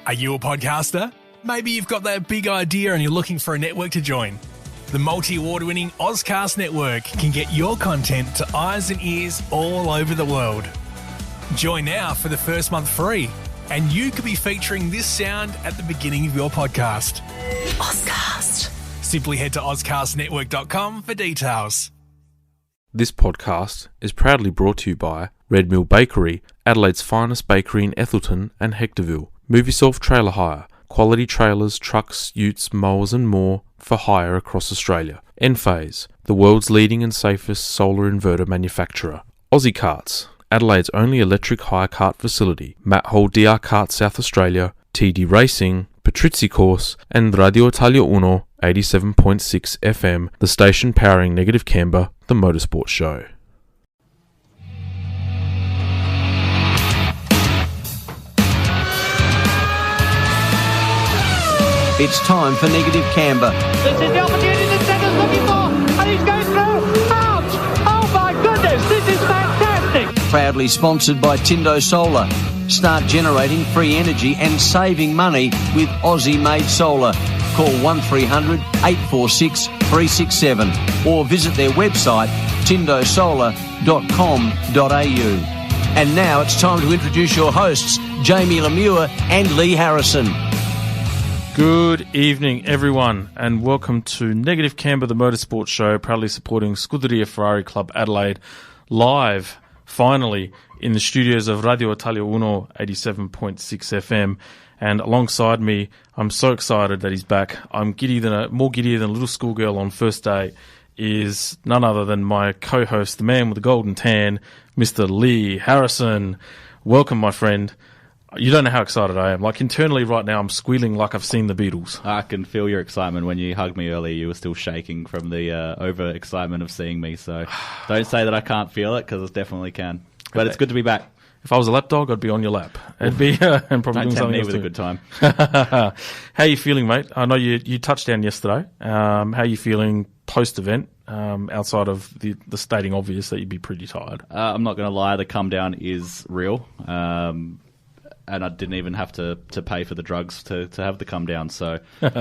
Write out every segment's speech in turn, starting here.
Are you a podcaster? Maybe you've got that big idea and you're looking for a network to join. The multi-award-winning Ozcast Network can get your content to eyes and ears all over the world. Join now for the first month free, and you could be featuring this sound at the beginning of your podcast. Ozcast. Simply head to ozcastnetwork.com for details. This podcast is proudly brought to you by Red Mill Bakery, Adelaide's finest bakery in Ethelston and Hectorville. Movisoft Trailer Hire, quality trailers, trucks, utes, mowers and more for hire across Australia. Enphase, the world's leading and safest solar inverter manufacturer. Aussie Carts, Adelaide's only electric hire cart facility. Matt Hall DR Kart South Australia, TD Racing, Patrizzi Course and Radio Italia Uno 87.6 FM, the station powering Negative Camber, the motorsport show. It's time for Negative Camber. This is the opportunity that Senna's looking for, and he's going through. Ouch! Oh my goodness, this is fantastic! Proudly sponsored by Tindo Solar. Start generating free energy and saving money with Aussie-made solar. Call 1300 846 367 or visit their website tindosolar.com.au. And now it's time to introduce your hosts, Jamie Lemure and Leigh Harrison. Good evening, everyone, and welcome to Negative Camber, the motorsport show, proudly supporting Scuderia Ferrari Club Adelaide, live, finally, in the studios of Radio Italia Uno 87.6 FM. And alongside me, I'm so excited that he's back. I'm more giddy than a little schoolgirl on first day, is none other than my co-host, the man with the golden tan, Mr. Leigh Harrison. Welcome, my friend. You don't know how excited I am. Like, internally right now, I'm squealing like I've seen the Beatles. I can feel your excitement. When you hugged me earlier, you were still shaking from the over-excitement of seeing me. So don't say that I can't feel it, because I definitely can. But it's good to be back. If I was a lap dog, I'd be on your lap. It'd be and probably doing something else with a good time. How are you feeling, mate? I know you touched down yesterday. How are you feeling post-event, outside of the stating obvious that you'd be pretty tired? I'm not going to lie, the come down is real. And I didn't even have to pay for the drugs to have the come down. So,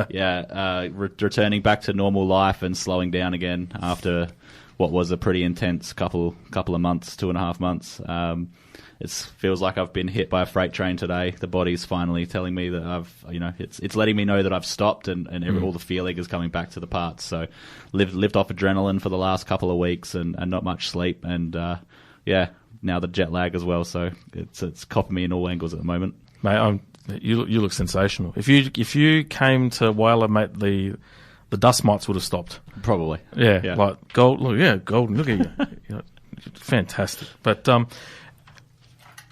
yeah, returning back to normal life and slowing down again after what was a pretty intense couple of months, 2.5 months. It feels like I've been hit by a freight train today. The body's finally telling me that it's letting me know that I've stopped and all the feeling is coming back to the parts. So, lived off adrenaline for the last couple of weeks and not much sleep. And, now the jet lag as well, so it's copping me in all angles at the moment. Mate, you look sensational. If you came to Whyalla, mate, the dust mites would have stopped. Probably. Yeah. Like gold. Look, yeah, golden. Look at you. Fantastic. But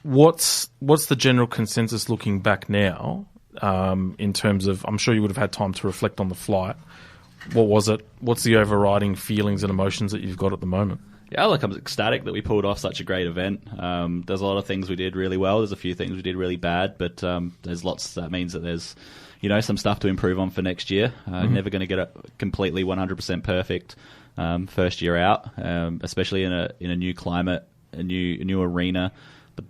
what's the general consensus looking back now? In terms of, I'm sure you would have had time to reflect on the flight. What was it? What's the overriding feelings and emotions that you've got at the moment? Yeah, look, I'm ecstatic that we pulled off such a great event. There's a lot of things we did really well. There's a few things we did really bad, but there's lots. That means that there's, some stuff to improve on for next year. Never going to get it completely 100% perfect first year out, especially in a new climate, a new arena.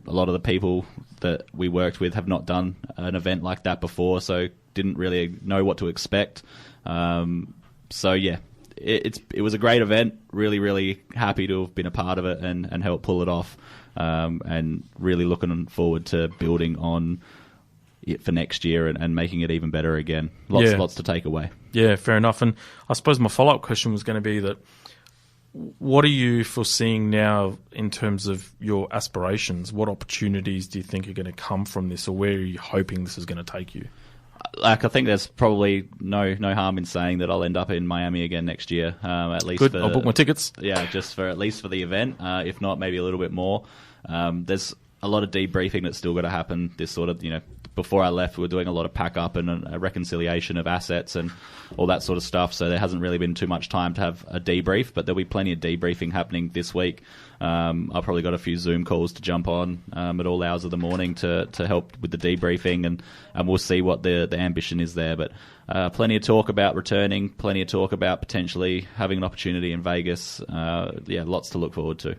A lot of the people that we worked with have not done an event like that before, so didn't really know what to expect. So yeah. It was a great event. Really, really happy to have been a part of it and help pull it off. And really looking forward to building on it for next year and making it even better again. Lots to take away. Yeah, fair enough. And I suppose my follow-up question was going to be that what are you foreseeing now in terms of your aspirations? What opportunities do you think are going to come from this, or where are you hoping this is going to take you? I think there's probably no harm in saying that I'll end up in Miami again next year. At least good. I'll book my tickets. Yeah, just at least for the event. If not, maybe a little bit more. There's a lot of debriefing that's still got to happen. This sort of, before I left, we were doing a lot of pack up and a reconciliation of assets and all that sort of stuff. So there hasn't really been too much time to have a debrief, but there'll be plenty of debriefing happening this week. I've probably got a few Zoom calls to jump on at all hours of the morning to help with the debriefing, and we'll see what the ambition is there. But plenty of talk about returning, plenty of talk about potentially having an opportunity in Vegas. Lots to look forward to.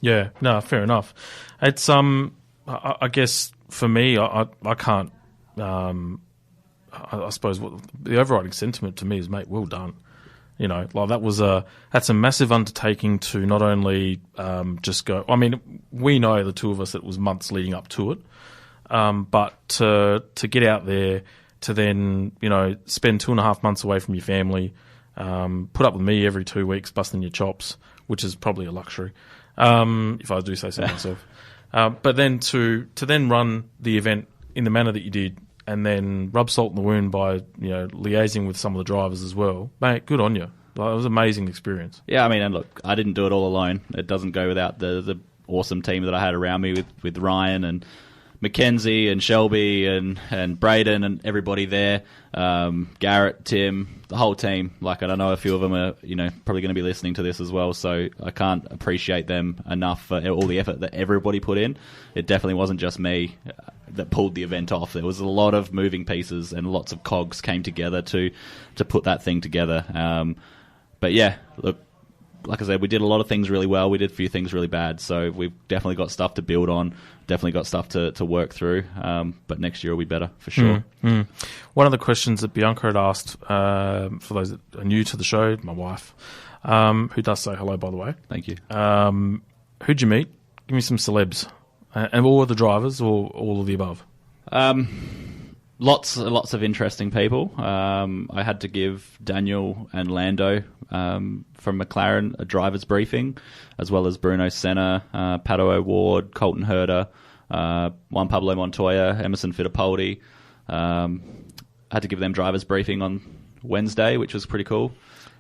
Yeah, no, fair enough. It's I guess for me, I can't I suppose what the overriding sentiment to me is, mate, well done. You know, like that's a massive undertaking to not only just go. I mean, we know, the two of us, it was months leading up to it, but to get out there, to then, you know, spend 2.5 months away from your family, put up with me every 2 weeks busting your chops, which is probably a luxury, if I do say so myself. But then to then run the event in the manner that you did, and then rub salt in the wound by, you know, liaising with some of the drivers as well, mate, good on you. Like, it was an amazing experience. Yeah, I mean, and look, I didn't do it all alone. It doesn't go without the awesome team that I had around me with Ryan and Mackenzie and Shelby and Braden and everybody there, Garrett, Tim, the whole team. Like, I don't know, a few of them are, you know, probably going to be listening to this as well, so I can't appreciate them enough for all the effort that everybody put in. It definitely wasn't just me that pulled the event off. There was a lot of moving pieces and lots of cogs came together to put that thing together. But yeah, look, like I said, we did a lot of things really well. We did a few things really bad. So we've definitely got stuff to build on, definitely got stuff to work through. But next year will be better, for sure. One of the questions that Bianca had asked, for those that are new to the show, my wife, who does say hello, by the way. Thank you. Who'd you meet? Give me some celebs. And all of the drivers, or all of the above? Lots of interesting people. I had to give Daniel and Lando from McLaren a driver's briefing, as well as Bruno Senna, Pato O'Ward, Colton Herter, Juan Pablo Montoya, Emerson Fittipaldi. Had to give them driver's briefing on Wednesday, which was pretty cool.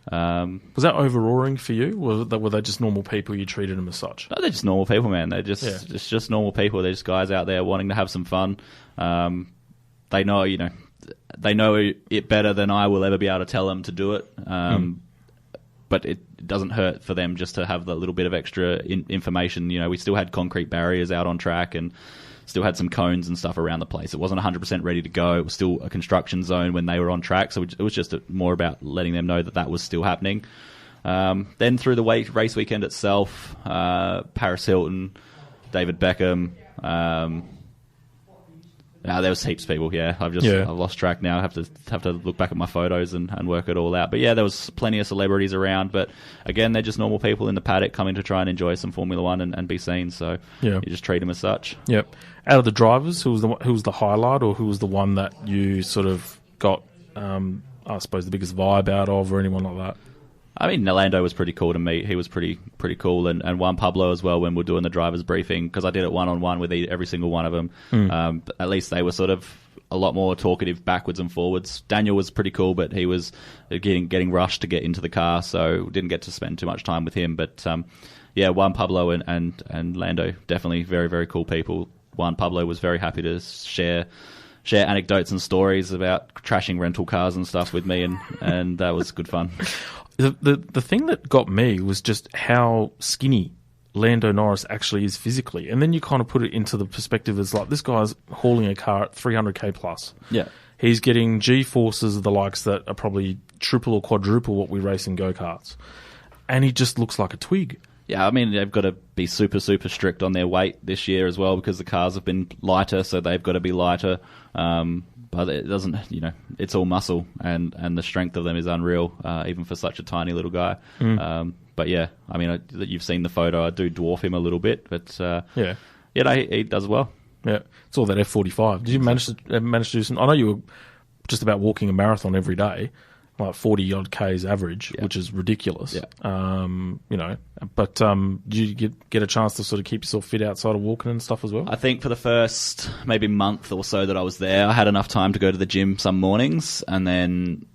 Was that overawing for you? Were they just normal people? You treated them as such? No, they're just normal people, man. They're just normal people. They're just guys out there wanting to have some fun. They know, you know, they know it better than I will ever be able to tell them to do it. But it doesn't hurt for them just to have the little bit of extra information. You know, we still had concrete barriers out on track and still had some cones and stuff around the place. It wasn't 100% ready to go. It was still a construction zone when they were on track. So it was just more about letting them know that was still happening. Then through the race weekend itself, Paris Hilton, David Beckham, there was heaps of people. Yeah, I've lost track now. I have to look back at my photos and work it all out. But yeah, there was plenty of celebrities around. But again, they're just normal people in the paddock coming to try and enjoy some Formula One and be seen. So you just treat them as such. Yep. Out of the drivers, who was the highlight, or who was the one that you sort of got, I suppose, the biggest vibe out of, or anyone like that? I mean, Lando was pretty cool to meet. He was pretty cool, and Juan Pablo as well when we were doing the driver's briefing, because I did it one-on-one with every single one of them. But at least they were sort of a lot more talkative backwards and forwards. Daniel was pretty cool, but he was getting rushed to get into the car, so didn't get to spend too much time with him. But yeah, Juan Pablo and Lando, definitely very, very cool people. Juan Pablo was very happy to share anecdotes and stories about trashing rental cars and stuff with me, and that was good fun. The thing that got me was just how skinny Lando Norris actually is physically. And then you kind of put it into the perspective as like, this guy's hauling a car at 300k plus. Yeah. He's getting G-forces of the likes that are probably triple or quadruple what we race in go-karts. And he just looks like a twig. Yeah, I mean, they've got to be super, super strict on their weight this year as well, because the cars have been lighter, so they've got to be lighter. But it doesn't, you know, it's all muscle, and the strength of them is unreal, even for such a tiny little guy. But yeah, I mean, you've seen the photo. I do dwarf him a little bit, but he does well. Yeah, it's all that F45. Did you manage to do some? I know you were just about walking a marathon every day, like 40 odd Ks average, which is ridiculous. Yeah. You know, but did you get a chance to sort of keep yourself fit outside of walking and stuff as well? I think for the first maybe month or so that I was there, I had enough time to go to the gym some mornings, and then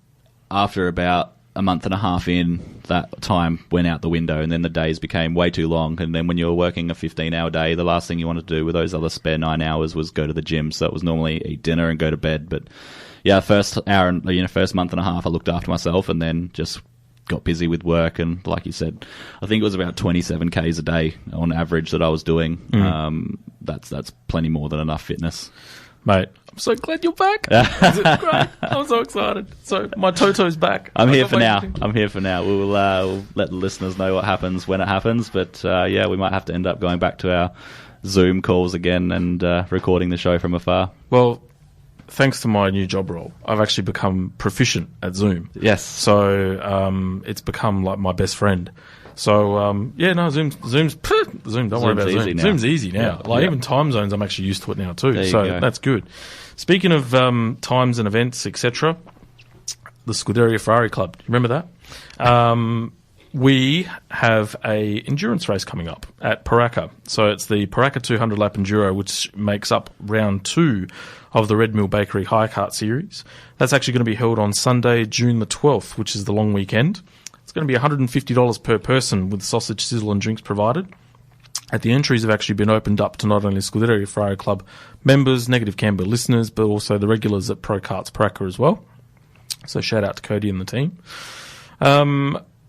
after about a month and a half in, that time went out the window, and then the days became way too long. And then when you were working a 15-hour day, the last thing you wanted to do with those other spare 9 hours was go to the gym. So it was normally eat dinner and go to bed. But yeah, first month and a half, I looked after myself, and then just got busy with work. And like you said, I think it was about 27 Ks a day on average that I was doing. That's plenty more than enough fitness. Mate, I'm so glad you're back. Is it great? I'm so excited. So my Toto's back. I'm here for now. We'll let the listeners know what happens when it happens. But yeah, we might have to end up going back to our Zoom calls again and recording the show from afar. Well, thanks to my new job role, I've actually become proficient at Zoom. Yes. So it's become like my best friend. So Zoom's Zoom. Don't worry about Zoom. Zoom's easy now. Even time zones, I'm actually used to it now too. So that's good. Speaking of times and events, etc., the Scuderia Ferrari Club. Do you remember that? We have a endurance race coming up at Paraka. So it's the Paraka 200 lap enduro, which makes up round 2 of the Red Mill Bakery High Kart series. That's actually going to be held on Sunday, June the 12th, which is the long weekend. It's going to be $150 per person with sausage, sizzle and drinks provided. The entries have actually been opened up to not only Scuderia Ferrari Club members, Negative Camber listeners, but also the regulars at Pro Karts Paraka as well. So shout out to Cody and the team.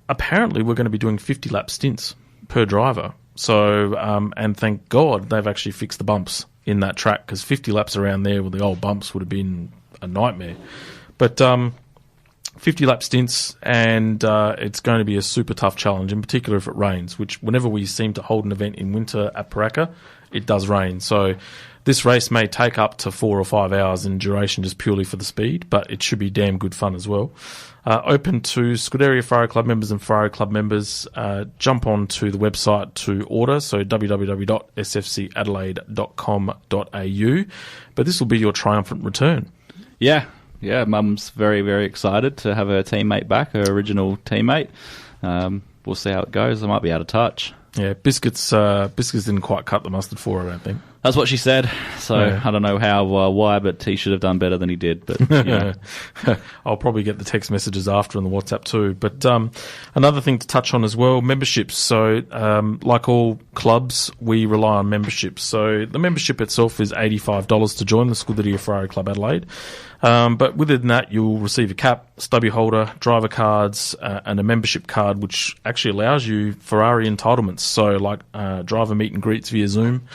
Apparently we're going to be doing 50-lap stints per driver. So, and thank God they've actually fixed the bumps in that track, because 50 laps around there with the old bumps would have been a nightmare. But 50-lap stints, and it's going to be a super tough challenge, in particular if it rains, which whenever we seem to hold an event in winter at Paraka, it does rain. So this race may take up to 4 or 5 hours in duration just purely for the speed, but it should be damn good fun as well. Open to Scuderia Ferrari Club members and Ferrari Club members. Jump on to the website to order, so www.sfcadelaide.com.au. But this will be your triumphant return. Yeah, Mum's very, very excited to have her teammate back, her original teammate. We'll see how it goes. I might be out of touch. Yeah, Biscuits didn't quite cut the mustard for her, I don't think. That's what she said. So I don't know how, why, but he should have done better than he did. But I'll probably get the text messages after and the WhatsApp too. But another thing to touch on as well, memberships. So like all clubs, we rely on memberships. So the membership itself is $85 to join the Scuderia Ferrari Club Adelaide. But within that, you'll receive a cap, stubby holder, driver cards, and a membership card, which actually allows you Ferrari entitlements. So like driver meet and greets via Zoom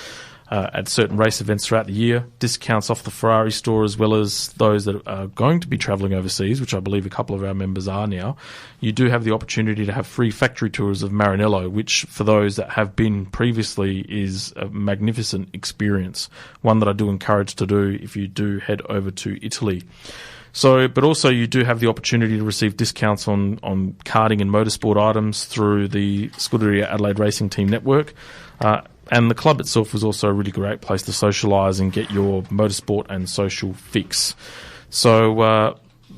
at certain race events throughout the year, discounts off the Ferrari store, as well as those that are going to be travelling overseas, which I believe a couple of our members are now. You do have the opportunity to have free factory tours of Maranello, which for those that have been previously is a magnificent experience, one that I do encourage to do if you do head over to Italy. So, but also you do have the opportunity to receive discounts on karting and motorsport items through the Scuderia Adelaide Racing Team Network. And the club itself is also a really great place to socialise and get your motorsport and social fix. So,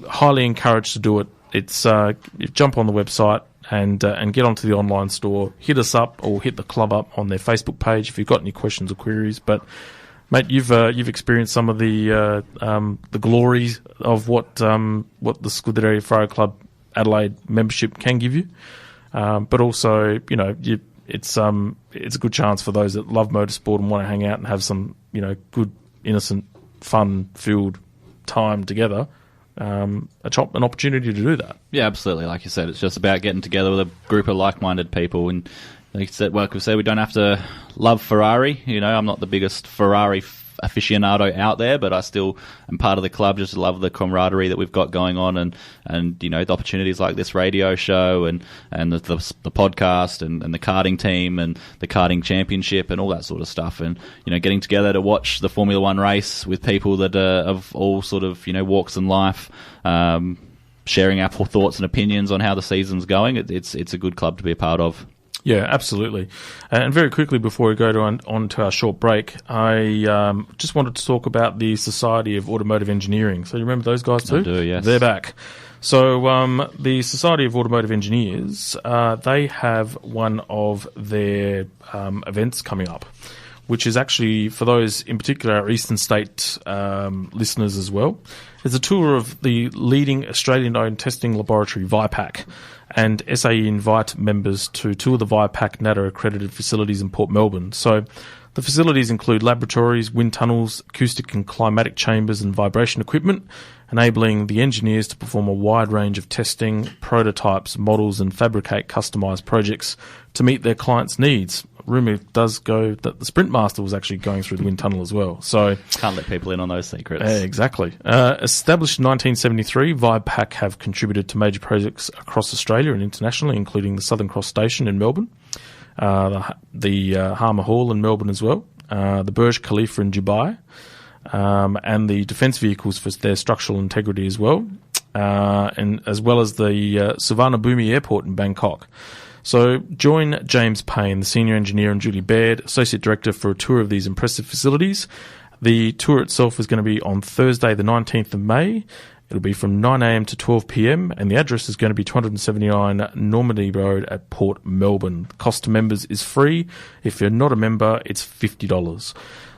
highly encouraged to do it. It's you jump on the website and get onto the online store. Hit us up or hit the club up on their Facebook page if you've got any questions or queries. But mate, you've experienced some of the glories of what the Scuderia Ferrari Club Adelaide membership can give you, but also it's a good chance for those that love motorsport and want to hang out and have some good, innocent, fun-filled time together. An opportunity to do that. Yeah, absolutely. Like you said, it's just about getting together with a group of like-minded people. And like we said, we don't have to love Ferrari. I'm not the biggest Ferrari aficionado out there, but I still am part of the club. Just love the camaraderie that we've got going on, and the opportunities like this radio show and the podcast and the karting team and the karting championship and all that sort of stuff. And getting together to watch the Formula One race with people that are of all sort of walks in life, sharing our thoughts and opinions on how the season's going. It's a good club to be a part of. Yeah, absolutely. And very quickly before we go on to our short break, I just wanted to talk about the Society of Automotive Engineering. So you remember those guys too? I do, yes. They're back. So the Society of Automotive Engineers, they have one of their events coming up, which is actually, for those in particular, our Eastern State listeners as well. It's a tour of the leading Australian-owned testing laboratory, VIPAC, and SAE invite members to tour the VIPAC NATA-accredited facilities in Port Melbourne. So the facilities include laboratories, wind tunnels, acoustic and climatic chambers and vibration equipment, enabling the engineers to perform a wide range of testing, prototypes, models and fabricate customised projects to meet their clients' needs. Rumour does go that the Sprint Master was actually going through the wind tunnel as well. So can't let people in on those secrets. Exactly. Established in 1973, VIPAC have contributed to major projects across Australia and internationally, including the Southern Cross Station in Melbourne, the Harmer Hall in Melbourne as well, the Burj Khalifa in Dubai, and the defence vehicles for their structural integrity as well, and as well as the Suvarnabhumi Airport in Bangkok. So join James Payne, the Senior Engineer, and Julie Baird, Associate Director, for a tour of these impressive facilities. The tour itself is going to be on Thursday the 19th of May. It'll be from 9am to 12pm, and the address is going to be 279 Normandy Road at Port Melbourne. The cost to members is free. If you're not a member, it's $50.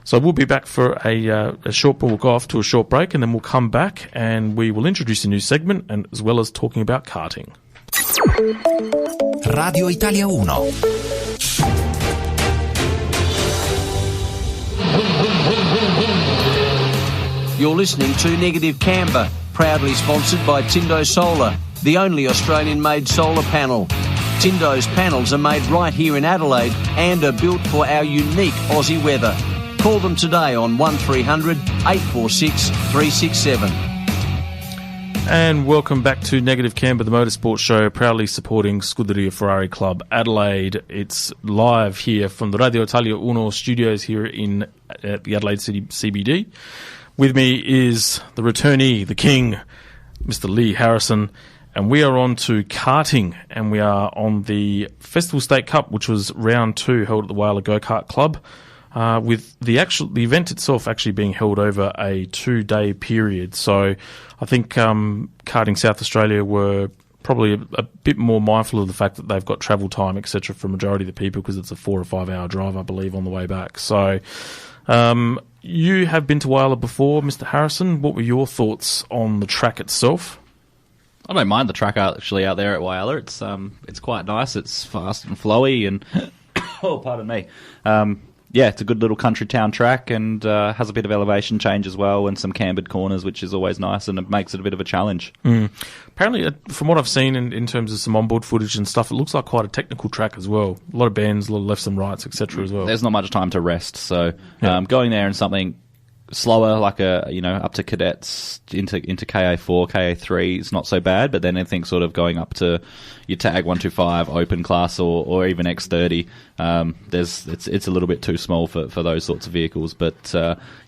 So we'll be back for a short, we'll go off to a short break, and then we'll come back and we will introduce a new segment, and as well as talking about karting. Radio Italia 1. You're listening to Negative Camber, proudly sponsored by Tindo Solar, the only Australian-made solar panel. Tindo's panels are made right here in Adelaide and are built for our unique Aussie weather. Call them today on 1300 846 367. And welcome back to Negative Camber, the motorsport show, proudly supporting Scuderia Ferrari Club Adelaide. It's live here from the Radio Italia Uno studios here at the Adelaide City CBD. With me is the returnee, the king, Mr. Leigh Harrison, and we are on to karting, and we are on the Festival State Cup, which was round 2 held at the Whyalla Go-Kart Club, with the event itself actually being held over a 2-day period. So I think Karting South Australia were probably a bit more mindful of the fact that they've got travel time, etc., for a majority of the people, because it's a 4 or 5 hour drive, I believe, on the way back. So you have been to Whyalla before, Mr. Harrison. What were your thoughts on the track itself? I don't mind the track actually out there at Whyalla. It's quite nice. It's fast and flowy, and oh, pardon me. Yeah, it's a good little country town track, and has a bit of elevation change as well, and some cambered corners, which is always nice, and it makes it a bit of a challenge. Apparently, from what I've seen in terms of some onboard footage and stuff, it looks like quite a technical track as well. A lot of bends, a lot of lefts and rights, etc. as well. There's not much time to rest, so going there in something slower, like up to cadets into KA4, KA3, it's not so bad. But then anything sort of going up to your tag 125 open class or even X30, it's a little bit too small for those sorts of vehicles. But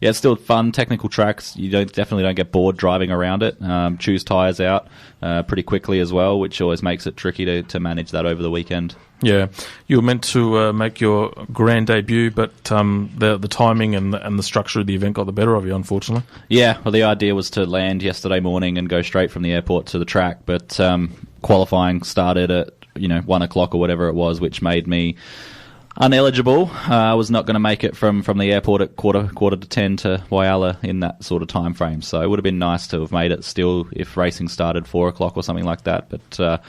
it's still fun, technical tracks. You definitely don't get bored driving around it. Choose tyres out pretty quickly as well, which always makes it tricky to manage that over the weekend. Yeah, you were meant to make your grand debut, but the timing and the structure of the event got the better of you, unfortunately. Yeah, well, the idea was to land yesterday morning and go straight from the airport to the track, but qualifying started at 1 o'clock or whatever it was, which made me uneligible. I was not going to make it from the airport at quarter to 10 to Whyalla in that sort of time frame. So it would have been nice to have made it still if racing started 4 o'clock or something like that, but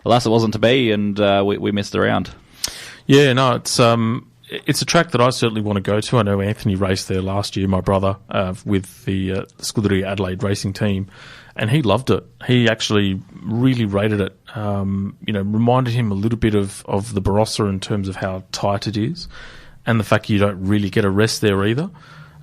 alas, it wasn't to be, and we missed the round. Yeah, no, it's a track that I certainly want to go to. I know Anthony raced there last year, my brother, with the Scuderia Adelaide racing team, and he loved it. He actually really rated it. Reminded him a little bit of the Barossa in terms of how tight it is, and the fact you don't really get a rest there either.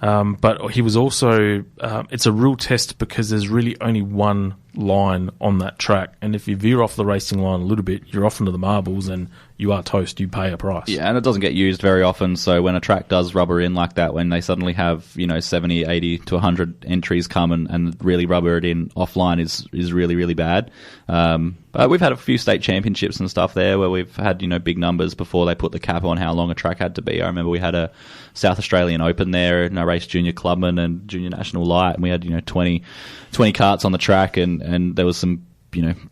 But he was also, it's a real test because there's really only one line on that track, and if you veer off the racing line a little bit, you're off into the marbles and you are toast. You pay a price. Yeah, and it doesn't get used very often, so when a track does rubber in like that, when they suddenly have 70, 80 to 100 entries come and really rubber it in offline is really, really bad. But we've had a few state championships and stuff there where we've had big numbers before they put the cap on how long a track had to be. I remember we had a South Australian Open there, and I raced Junior Clubman and Junior National Light, and we had 20 karts on the track, and there was some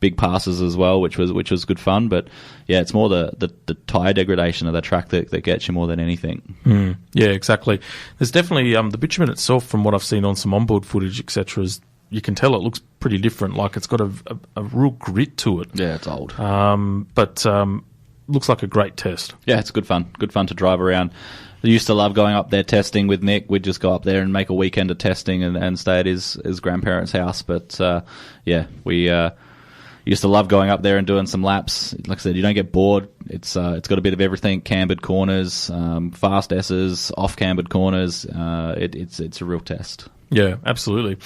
big passes as well, which was good fun. But yeah, it's more the tyre degradation of the track that gets you more than anything. Yeah, exactly. There's definitely the bitumen itself, from what I've seen on some onboard footage, etc., is you can tell it looks pretty different. Like it's got a real grit to it. Yeah, it's old. But looks like a great test. Yeah, it's good fun. Good fun to drive around. I used to love going up there testing with Nick. We'd just go up there and make a weekend of testing and stay at his grandparents' house. But we used to love going up there and doing some laps. Like I said, you don't get bored. It's got a bit of everything: cambered corners, fast S's, off cambered corners. It's a real test. Yeah, absolutely.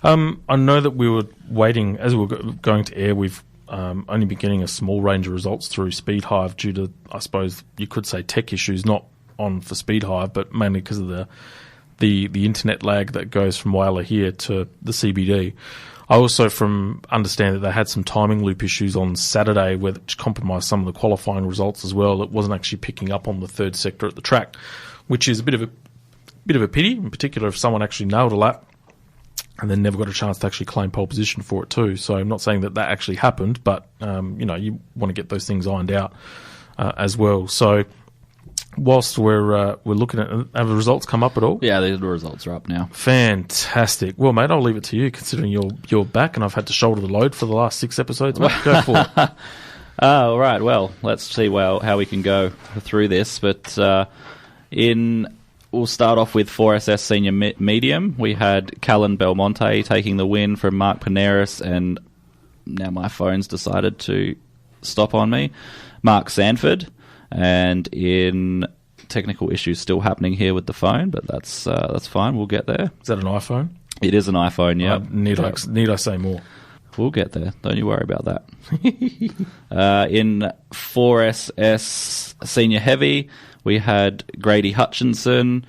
I know that we were waiting as we were going to air. We've only been getting a small range of results through Speed Hive due to, I suppose you could say, tech issues, not on for Speed Hive, but mainly because of the the internet lag that goes from Whyalla here to the CBD. I also understand that they had some timing loop issues on Saturday, which compromised some of the qualifying results as well. It wasn't actually picking up on the third sector at the track, which is a bit of a pity, in particular if someone actually nailed a lap and then never got a chance to actually claim pole position for it too. So I'm not saying that actually happened, but you want to get those things ironed out as well. So whilst we're looking at, have the results come up at all? Yeah, the results are up now. Fantastic. Well, mate, I'll leave it to you, considering you're back and I've had to shoulder the load for the last 6 episodes. Mate, go for it. All right. Well, let's see how we can go through this. But we'll start off with 4SS Senior Medium. We had Callan Belmonte taking the win from Mark Paneris, and now my phone's decided to stop on me. Mark Sanford. And in technical issues still happening here with the phone, but that's fine. We'll get there. Is that an iPhone? It is an iPhone, yeah. Need I say more? We'll get there. Don't you worry about that. In 4SS Senior Heavy, we had Grady Hutchinson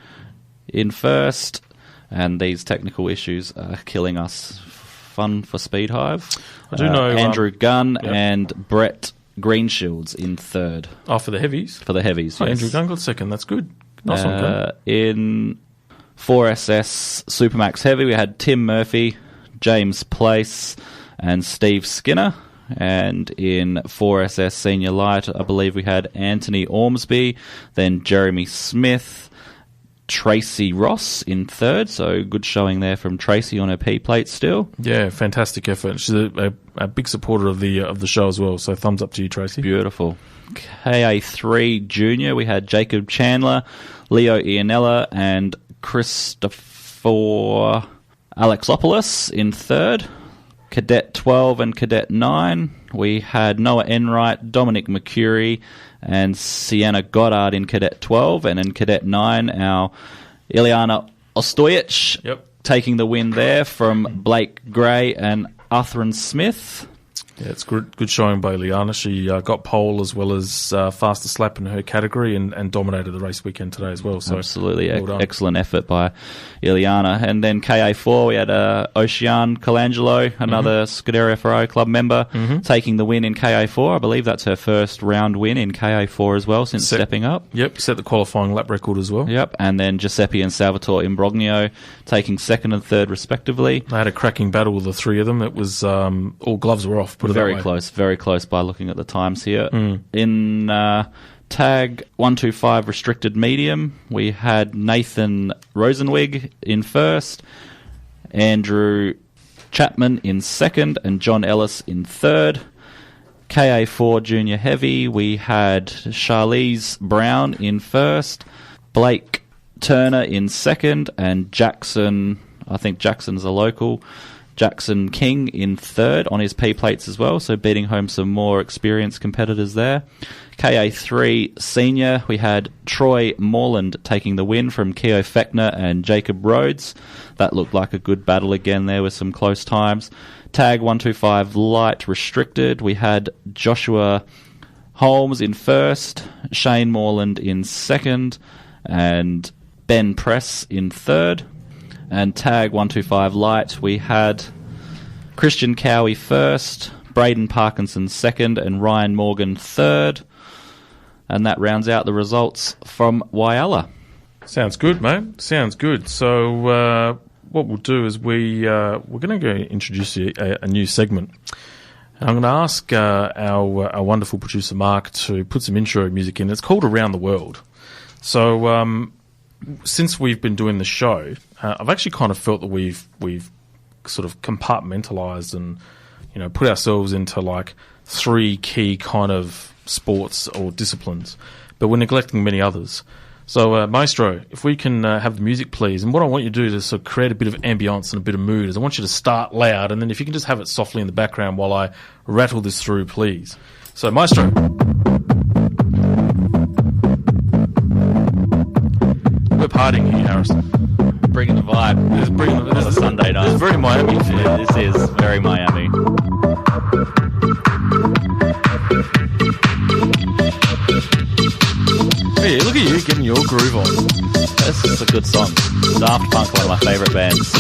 in first, and these technical issues are killing us. Fun for Speed Hive. I do know Andrew Gunn yep. and Brett Greenshields in third. Oh, for the heavies? For the heavies, yes. Andrew Gunn got second. That's good. Nice one, Gunn. In 4SS Supermax Heavy, we had Tim Murphy, James Place, and Steve Skinner. And in 4SS Senior Light, I believe we had Anthony Ormsby, then Jeremy Smith, Tracy Ross in third, so good showing there from Tracy on her P plate still. Yeah, fantastic effort. She's a big supporter of the show as well, so thumbs up to you, Tracy. Beautiful. KA3 Junior, we had Jacob Chandler, Leo Ianella, and Christopher Alexopoulos in third. Cadet 12 and Cadet 9, we had Noah Enright, Dominic McCurry, and Sienna Goddard in Cadet 12. And in Cadet 9, our Ileana Ostojic taking the win there from Blake Gray and Arthur Smith. Yeah, it's good showing by Ileana. She got pole as well as fastest lap in her category and dominated the race weekend today as well. So absolutely, well excellent effort by Ileana. And then KA4, we had Ocean Colangelo, another Scuderia Ferrari Club member, taking the win in KA4. I believe that's her first round win in KA4 as well since stepping up. Yep, set the qualifying lap record as well. Yep, and then Giuseppe and Salvatore Imbrogno taking second and third respectively. They had a cracking battle with the three of them. It was all gloves were off. Very close by looking at the times here. In tag 125 restricted medium, we had Nathan Rosenwig in first, Andrew Chapman in second, and John Ellis in third. KA4 junior heavy, we had Charlize Brown in first, Blake Turner in second, and Jackson, I think Jackson's a local, Jackson King in third on his P plates as well, so beating home some more experienced competitors there. KA3 senior, we had Troy Morland taking the win from Keo Fechner and Jacob Rhodes. That looked like a good battle again there with some close times. Tag 125 light restricted, we had Joshua Holmes in first, Shane Morland in second, and Ben Press in third. And tag 125 light, we had Christian Cowie first, Braden Parkinson second, and Ryan Morgan third. And that rounds out the results from Whyalla. Sounds good, mate. Sounds good. So what we'll do is we're going to go introduce a new segment. And I'm going to ask our wonderful producer Mark to put some intro music in. It's called Around the World. So since we've been doing the show, I've actually kind of felt that we've sort of compartmentalized and put ourselves into like 3 key kind of sports or disciplines, but we're neglecting many others. So Maestro, if we can have the music, please. And what I want you to do to sort of create a bit of ambience and a bit of mood is I want you to start loud, and then if you can just have it softly in the background while I rattle this through, please. So Maestro. We're partying here, Harrison. Bringing the vibe. This is bringing the, on a Sunday night. This is very Miami. Yeah, this is very Miami. Hey, look at you getting your groove on. This is a good song. Daft Punk, one of my favourite bands.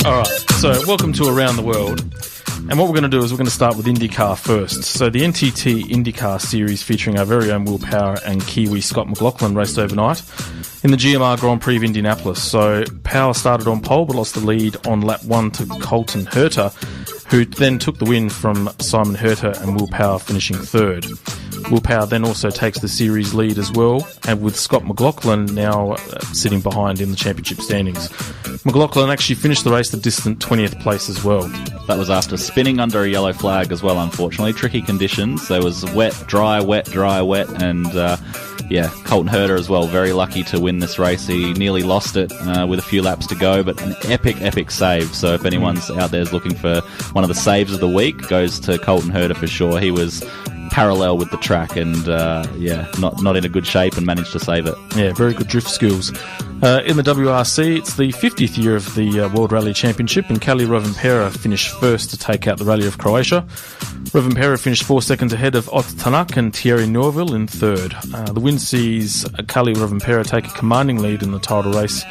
Alright, so welcome to Around the World. And what we're going to do is we're going to start with IndyCar first. So the NTT IndyCar series featuring our very own Will Power and Kiwi Scott McLaughlin raced overnight in the GMR Grand Prix of Indianapolis. So Power started on pole but lost the lead on lap 1 to Colton Herter, who then took the win from Simon Herter and Will Power finishing third. Will Power then also takes the series lead as well, and with Scott McLaughlin now sitting behind in the championship standings. McLaughlin actually finished the race the distant 20th place as well. That was after spinning under a yellow flag as well, unfortunately. Tricky conditions. There was wet, dry, and Colton Herter as well. Very lucky to win this race. He nearly lost it with a few laps to go, but an epic save. So if anyone's out there is looking for one of the saves of the week, goes to Colton Herter for sure. He was parallel with the track and not in a good shape and managed to save it. Yeah, very good drift skills. In the WRC, it's the 50th year of the World Rally Championship, and Kalle Rovanperä finished first to take out the Rally of Croatia. Rovanperä finished 4 seconds ahead of Ott Tanak and Thierry Neuville in third. The win sees Kalle Rovanperä take a commanding lead in the title race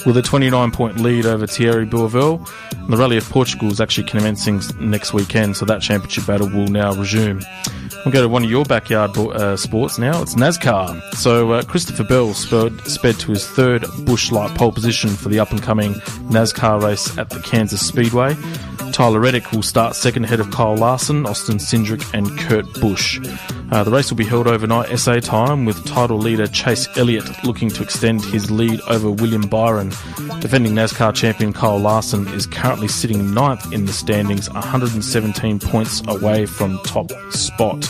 with a 29-point lead over Thierry Bourvil. And the Rally of Portugal is actually commencing next weekend, so that championship battle will now resume. We'll go to one of your backyard sports now. It's NASCAR. So Christopher Bell sped to his third Busch Light pole position for the up-and-coming NASCAR race at the Kansas Speedway. Tyler Reddick will start second ahead of Kyle Larson, Austin Cindric and Kurt Busch. The race will be held overnight SA time, with title leader Chase Elliott looking to extend his lead over William Byron. Defending NASCAR champion Kyle Larson is currently sitting ninth in the standings, 117 points away from top spot.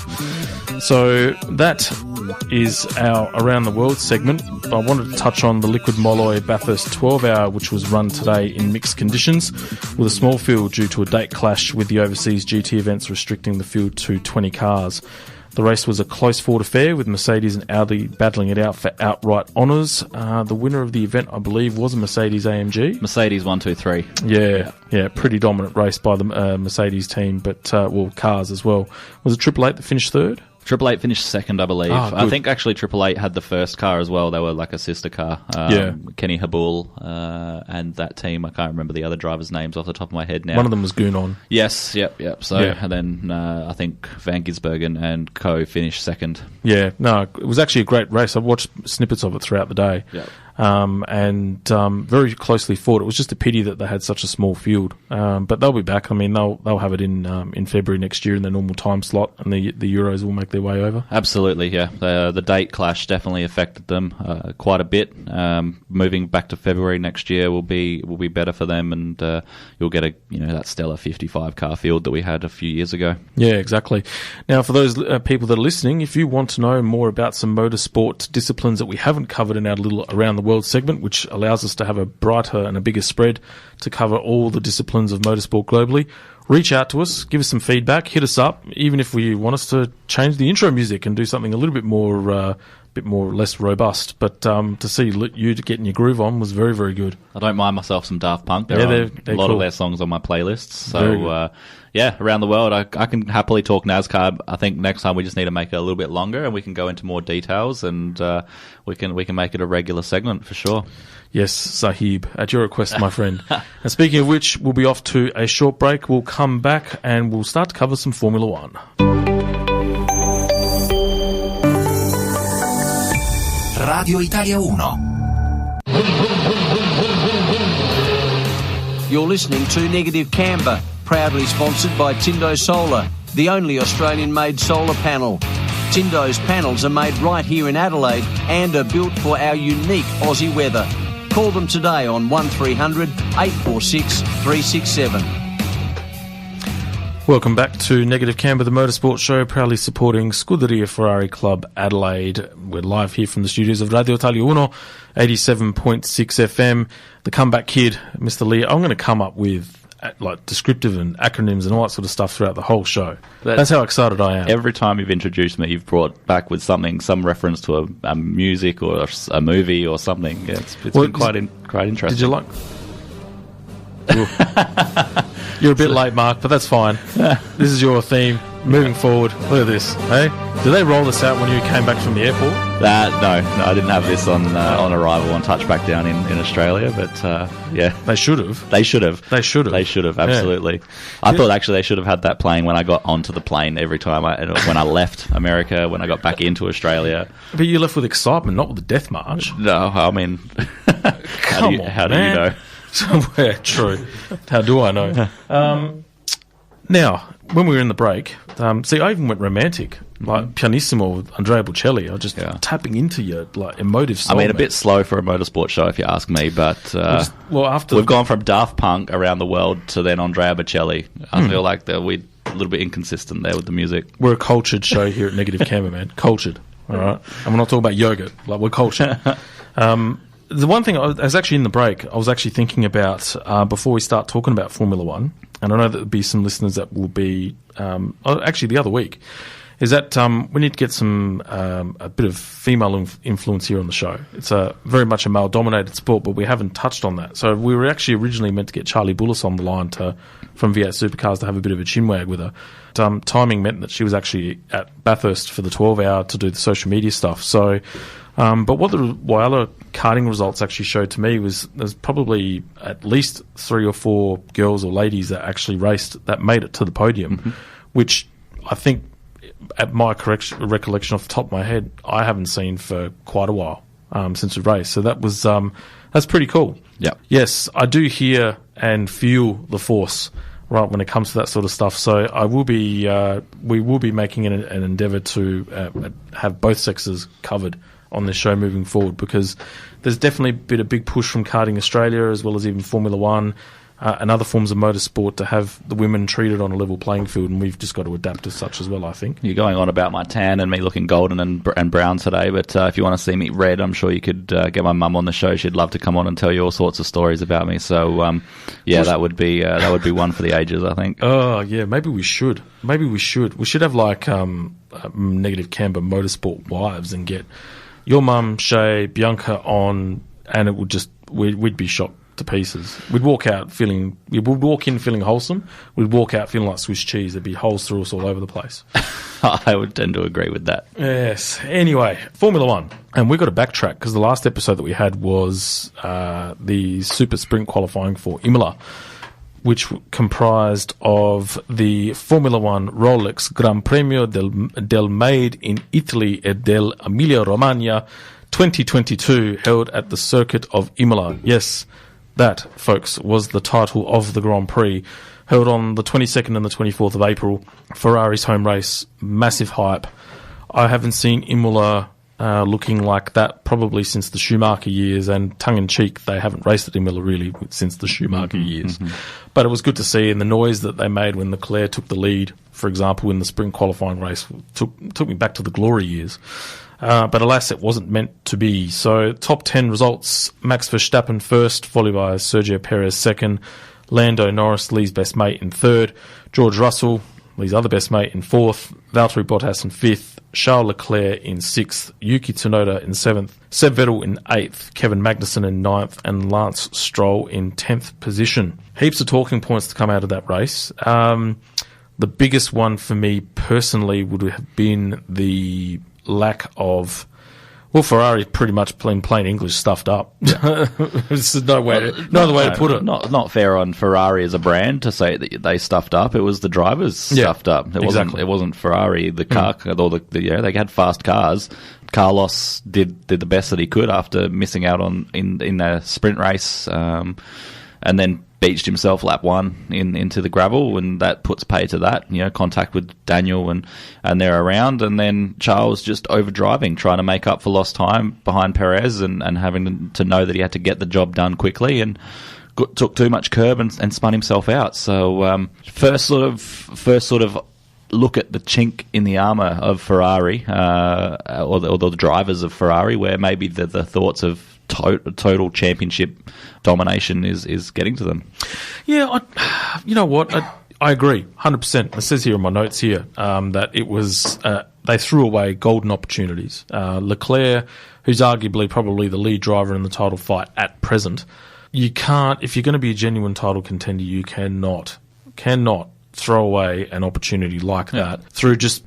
So that is our Around the World segment. I wanted to touch on the Liquid Molloy Bathurst 12 Hour, which was run today in mixed conditions with a small field due to a date clash with the overseas GT events restricting the field to 20 cars. The race was a close fought affair, with Mercedes and Audi battling it out for outright honours. The winner of the event, I believe, was a Mercedes AMG. Mercedes 123. Yeah, pretty dominant race by the Mercedes team, but cars as well. Was it Triple Eight that finished third? Triple Eight finished second, I believe. I think actually Triple Eight had the first car as well. They were like a sister car. Kenny Habul and that team. I can't remember the other drivers' names off the top of my head now. One of them was Goonon. Yes, yep. So, and then I think Van Gisbergen and co finished second. Yeah, no, it was actually a great race. I watched snippets of it throughout the day. Yep. And very closely fought. It was just a pity that they had such a small field. But they'll be back. I mean, they'll have it in February next year in their normal time slot, and the Euros will make their way over. Absolutely, yeah. The date clash definitely affected them quite a bit. Moving back to February next year will be better for them, and you'll get that stellar 55 car field that we had a few years ago. Yeah, exactly. Now, for those people that are listening, if you want to know more about some motorsport disciplines that we haven't covered in our little Around the World segment, which allows us to have a brighter and a bigger spread to cover all the disciplines of motorsport globally, reach out to us, give us some feedback, hit us up, even if we want us to change the intro music and do something a little bit more less robust. But to see you getting your groove on was very, very good. I don't mind myself some Daft Punk. They're a lot cool. of their songs on my playlists. So Around the World, I can happily talk NASCAR. I think next time we just need to make it a little bit longer and we can go into more details, and we can make it a regular segment for sure. Yes, Sahib, at your request, my friend. And speaking of which, we'll be off to a short break. We'll come back and we'll start to cover some Formula One. Radio Italia 1. You're listening to Negative Camber, proudly sponsored by Tindo Solar, the only Australian-made solar panel. Tindo's panels are made right here in Adelaide and are built for our unique Aussie weather. Call them today on 1300 846 367. Welcome back to Negative Camber, the motorsport show, proudly supporting Scuderia Ferrari Club Adelaide. We're live here from the studios of Radio Italia 1, 87.6 FM. The comeback kid, Mr. Leigh. I'm going to come up with descriptive and acronyms and all that sort of stuff throughout the whole show. That's how excited I am. Every time you've introduced me, you've brought back with some reference to a music or a movie or something. Yeah, it's been quite interesting. Did you like... You're a bit late, Mark, but that's fine. This is your theme. moving forward, look at this. Hey, did they roll this out when you came back from the airport? No, I didn't have this on arrival on touchback down in Australia, but yeah. They should have. They should have. They should have. They should have, absolutely. Yeah. I thought actually they should have had that playing when I got onto the plane every time, when I left America, when I got back into Australia. But you left with excitement, not with the death march. No, I mean, how do you know? Somewhere, true. How do I know? Now, when we were in the break, see, I even went romantic, like pianissimo with Andrea Bocelli. I was just tapping into your emotive soul. I mean, a bit slow for a motorsport show, if you ask me, but after we've gone from Daft Punk around the world to then Andrea Bocelli. I feel like we're a little bit inconsistent there with the music. We're a cultured show here at Negative Camber, man. Cultured, all right? And we're not talking about yogurt. We're cultured. The one thing, I was actually in the break, I was actually thinking about, before we start talking about Formula One, and I know that there'll be some listeners that will be, actually the other week, is that we need to get a bit of female influence here on the show. It's very much a male-dominated sport, but we haven't touched on that. So we were actually originally meant to get Charlie Bullis on the line from V8 Supercars to have a bit of a chinwag with her. Timing meant that she was actually at Bathurst for the 12-hour to do the social media stuff. So, but what the Whyalla karting results actually showed to me was there's probably at least 3 or 4 girls or ladies that actually raced that made it to the podium, which I think, at my recollection off the top of my head, I haven't seen for quite a while since we raced. So that was that's pretty cool. Yeah. Yes, I do hear and feel the force right when it comes to that sort of stuff. So I will be we will be making an endeavour to have both sexes covered on this show moving forward, because there's definitely been a big push from Karting Australia as well as even Formula One and other forms of motorsport to have the women treated on a level playing field, and we've just got to adapt as such as well, I think. You're going on about my tan and me looking golden and brown today, but if you want to see me red, I'm sure you could get my mum on the show. She'd love to come on and tell you all sorts of stories about me. So, that would be one for the ages, I think. Oh, yeah, maybe we should. We should have like Negative Camber Motorsport wives and get your mum, Shay, Bianca on, and it would just we'd be shot to pieces. We'd walk in feeling wholesome. We'd walk out feeling like Swiss cheese. There'd be holes through us all over the place. I would tend to agree with that. Yes. Anyway, Formula One. And we've got to backtrack because the last episode that we had was the Super Sprint qualifying for Imola, which comprised of the Formula One Rolex Gran Premio del Made in Italy e del Emilia-Romagna 2022, held at the circuit of Imola. Yes, that, folks, was the title of the Grand Prix, held on the 22nd and the 24th of April. Ferrari's home race, massive hype. I haven't seen Imola looking like that probably since the Schumacher years, and tongue-in-cheek, they haven't raced at Imola really since the Schumacher years. But it was good to see, and the noise that they made when Leclerc took the lead, for example, in the sprint qualifying race, took me back to the glory years. But alas, it wasn't meant to be. So top 10 results: Max Verstappen first, followed by Sergio Perez second, Lando Norris, Leigh's best mate, in third, George Russell, Leigh's other best mate, in fourth, Valtteri Bottas in fifth, Charles Leclerc in sixth, Yuki Tsunoda in seventh, Seb Vettel in eighth, Kevin Magnussen in ninth, and Lance Stroll in 10th position. Heaps of talking points to come out of that race. The biggest one for me personally would have been the lack of, well, Ferrari pretty much plain English stuffed up. There's no other way to put it. Not fair on Ferrari as a brand to say that they stuffed up. It was the drivers stuffed up. It wasn't Ferrari. The car, they had fast cars. Carlos did the best that he could after missing out on in a sprint race, and then beached himself lap one into the gravel, and that puts pay to that. Contact with Daniel and they're around, and then Charles just overdriving, trying to make up for lost time behind Perez, and having to know that he had to get the job done quickly, and took too much curb and spun himself out. So first sort of look at the chink in the armour of Ferrari, or the drivers of Ferrari, where maybe the thoughts of total championship domination is getting to them. Yeah, you know what? I agree, 100%. It says here in my notes here that it was they threw away golden opportunities. Leclerc, who's arguably probably the lead driver in the title fight at present, you can't, if you're going to be a genuine title contender, you cannot throw away an opportunity like that through just,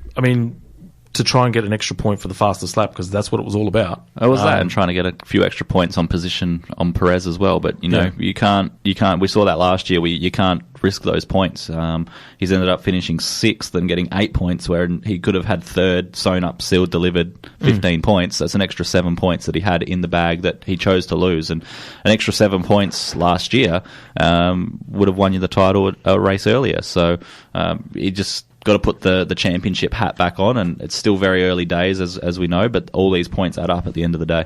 to try and get an extra point for the fastest lap, because that's what it was all about. It was that, and trying to get a few extra points on position on Perez as well. But you can't. We saw that last year. You can't risk those points. He's ended up finishing 6th and getting 8 points, where he could have had 3rd, sewn up, sealed, delivered 15 points. That's an extra 7 points that he had in the bag that he chose to lose, and an extra 7 points last year would have won you the title a race earlier. So he just got to put the championship hat back on, and it's still very early days as we know, but all these points add up at the end of the day.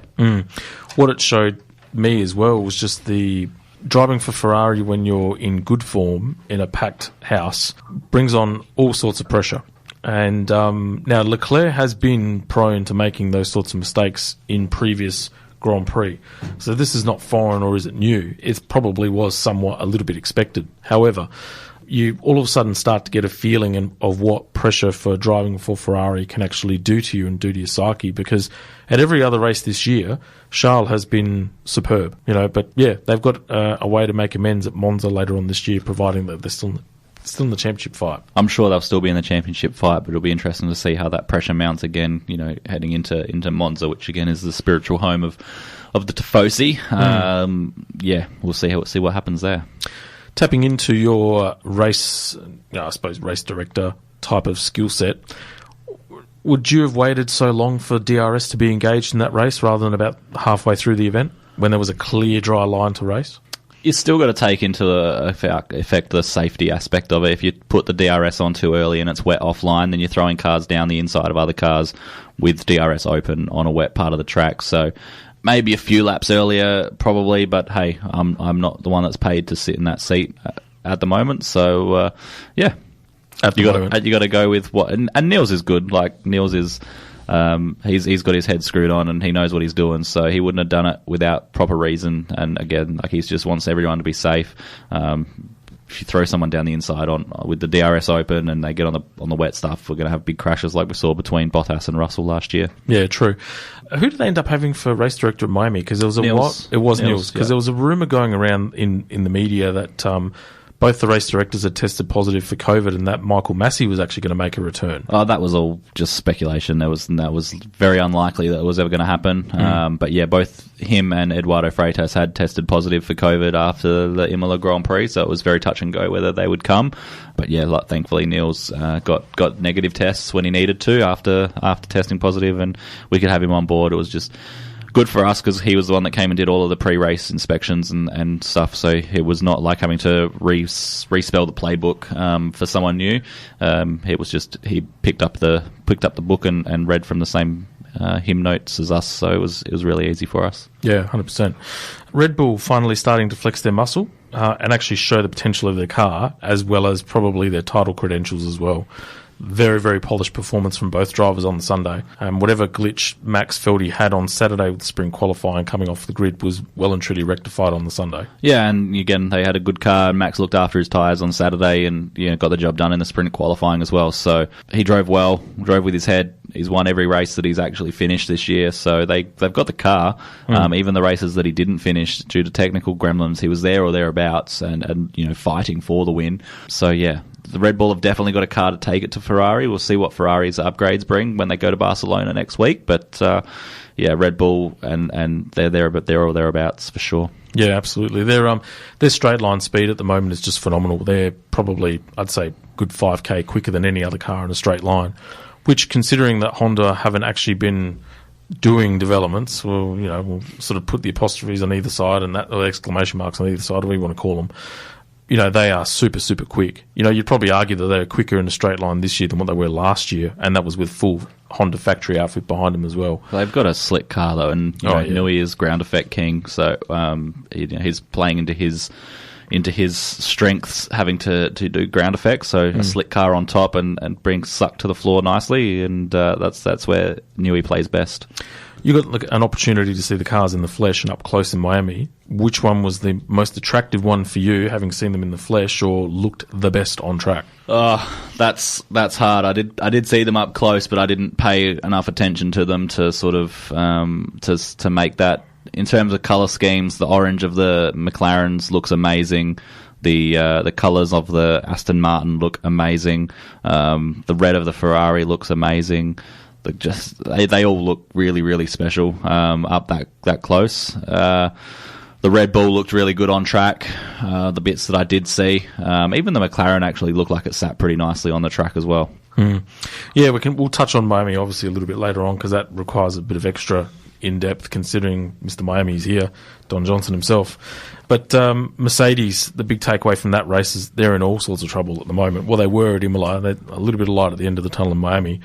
What it showed me as well was just the driving for Ferrari when you're in good form in a packed house brings on all sorts of pressure. And now Leclerc has been prone to making those sorts of mistakes in previous Grand Prix. So this is not foreign, or is it new? It probably was somewhat a little bit expected. However, you all of a sudden start to get a feeling of what pressure for driving for Ferrari can actually do to you and do to your psyche, because at every other race this year, Charles has been superb, but they've got a way to make amends at Monza later on this year, providing that they're still in the championship fight. I'm sure they'll still be in the championship fight, but it'll be interesting to see how that pressure mounts again, heading into Monza, which again is the spiritual home of the Tifosi. We'll see what happens there. Tapping into your race director type of skill set, would you have waited so long for DRS to be engaged in that race rather than about halfway through the event when there was a clear, dry line to race? You still got to take into effect the safety aspect of it. If you put the DRS on too early and it's wet offline, then you're throwing cars down the inside of other cars with DRS open on a wet part of the track. So maybe a few laps earlier, probably, but hey, I'm not the one that's paid to sit in that seat at the moment. So you got to go with what. And Niels is good. Like Niels is, he's got his head screwed on and he knows what he's doing. So he wouldn't have done it without proper reason. And again, like he just wants everyone to be safe. If you throw someone down the inside with the DRS open and they get on the wet stuff, we're going to have big crashes like we saw between Bottas and Russell last year. Yeah, true. Who did they end up having for race director at Miami? Because there was It was Niels. Because there was a rumor going around in the media that both the race directors had tested positive for COVID, and that Michael Massey was actually going to make a return. Oh, that was all just speculation. That was very unlikely that it was ever going to happen. But yeah, both him and Eduardo Freitas had tested positive for COVID after the Imola Grand Prix, so it was very touch and go whether they would come. But yeah, thankfully Niels got negative tests when he needed to after testing positive, and we could have him on board. It was just good for us because he was the one that came and did all of the pre-race inspections and stuff, so it was not like having to respell the playbook for someone new. It was just he picked up the book and read from the same hymn notes as us, so it was really easy for us. Yeah, 100%. Red Bull finally starting to flex their muscle and actually show the potential of their car, as well as probably their title credentials as well. Very, very polished performance from both drivers on the Sunday. Whatever glitch Max felt he had on Saturday with spring qualifying coming off the grid was well and truly rectified on the Sunday. Yeah, and again, they had a good car, and Max looked after his tyres on Saturday and got the job done in the sprint qualifying as well. So he drove well, drove with his head. He's won every race that he's actually finished this year, so they've got the car. Even the races that he didn't finish due to technical gremlins, he was there or thereabouts and fighting for the win. So yeah, the Red Bull have definitely got a car to take it to Ferrari. We'll see what Ferrari's upgrades bring when they go to Barcelona next week. But Red Bull and they're there, but they're or thereabouts for sure. Yeah, absolutely. Their straight line speed at the moment is just phenomenal. They're probably, I'd say, good 5k quicker than any other car in a straight line. Which, considering that Honda haven't actually been doing developments, we'll sort of put the apostrophes on either side and that, or exclamation marks on either side, whatever you want to call them. They are super, super quick. You'd probably argue that they're quicker in a straight line this year than what they were last year, and that was with full Honda factory outfit behind them as well. They've got a slick car, though, and Nui is ground effect king, so he's playing into his strengths, having to do ground effects, so a slick car on top and bring suck to the floor nicely, and that's where Nui plays best. You got an opportunity to see the cars in the flesh and up close in Miami. Which one was the most attractive one for you, having seen them in the flesh, or looked the best on track? That's hard. I did see them up close, but I didn't pay enough attention to them to sort of to make that in terms of colour schemes, the orange of the McLarens looks amazing. The colours of the Aston Martin look amazing. The red of the Ferrari looks amazing. They all look really, really special up that close. The Red Bull looked really good on track. The bits that I did see, even the McLaren actually looked like it sat pretty nicely on the track as well. Yeah, we'll touch on Miami obviously a little bit later on because that requires a bit of extra in-depth considering Mr. Miami's here, Don Johnson himself. But Mercedes, the big takeaway from that race is they're in all sorts of trouble at the moment. Well, they were at Imola. They're a little bit of light at the end of the tunnel in Miami.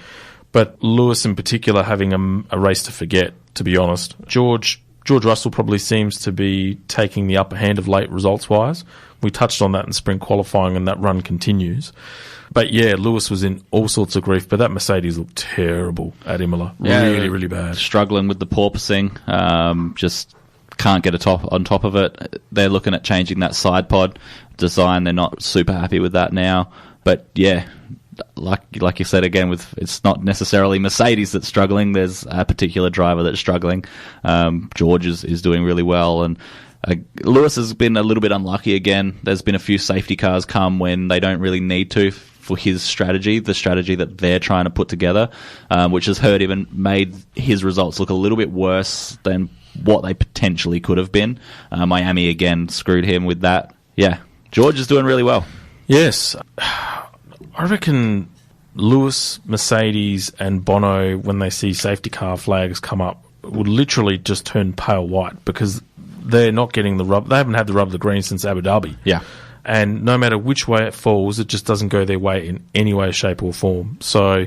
But Lewis in particular having a race to forget, to be honest. George Russell probably seems to be taking the upper hand of late results-wise. We touched on that in sprint qualifying and that run continues. But yeah, Lewis was in all sorts of grief, but that Mercedes looked terrible at Imola. Really, really bad. Struggling with the porpoising. Just can't get on top of it. They're looking at changing that side pod design. They're not super happy with that now. But yeah, like you said again, it's not necessarily Mercedes that's struggling. There's a particular driver that's struggling. George is doing really well, and Lewis has been a little bit unlucky again. There's been a few safety cars come when they don't really need to for his strategy, the strategy that they're trying to put together, which has hurt him and made his results look a little bit worse than what they potentially could have been. Miami again screwed him with that. Yeah, George is doing really well. Yes. I reckon Lewis, Mercedes and Bono, when they see safety car flags come up, would literally just turn pale white because they're not getting the rub. They haven't had the rub of the green since Abu Dhabi. Yeah. And no matter which way it falls, it just doesn't go their way in any way, shape or form. So,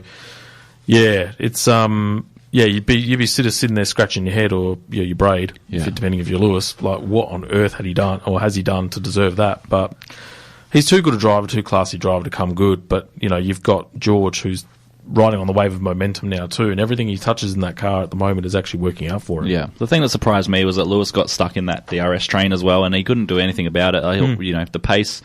yeah, it's you'd be sitting there scratching your head or your braid, depending if you're Lewis. Like, what on earth had he done or has he done to deserve that? But he's too good a driver, too classy driver to come good. But you've got George who's riding on the wave of momentum now too, and everything he touches in that car at the moment is actually working out for him. Yeah, the thing that surprised me was that Lewis got stuck in that DRS train as well, and he couldn't do anything about it. The pace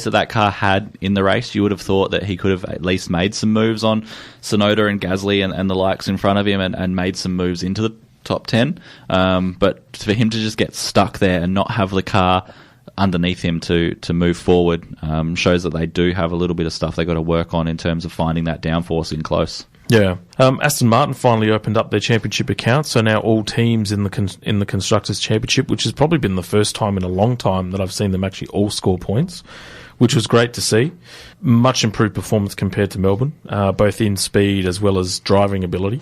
that car had in the race, you would have thought that he could have at least made some moves on Tsunoda and Gasly and the likes in front of him, and made some moves into the top 10. But for him to just get stuck there and not have the car underneath him to move forward shows that they do have a little bit of stuff they got to work on in terms of finding that downforce in close. Yeah, Aston Martin finally opened up their championship account, so now all teams in the Constructors' Championship, which has probably been the first time in a long time that I've seen them actually all score points, which was great to see. Much improved performance compared to Melbourne, both in speed as well as driving ability.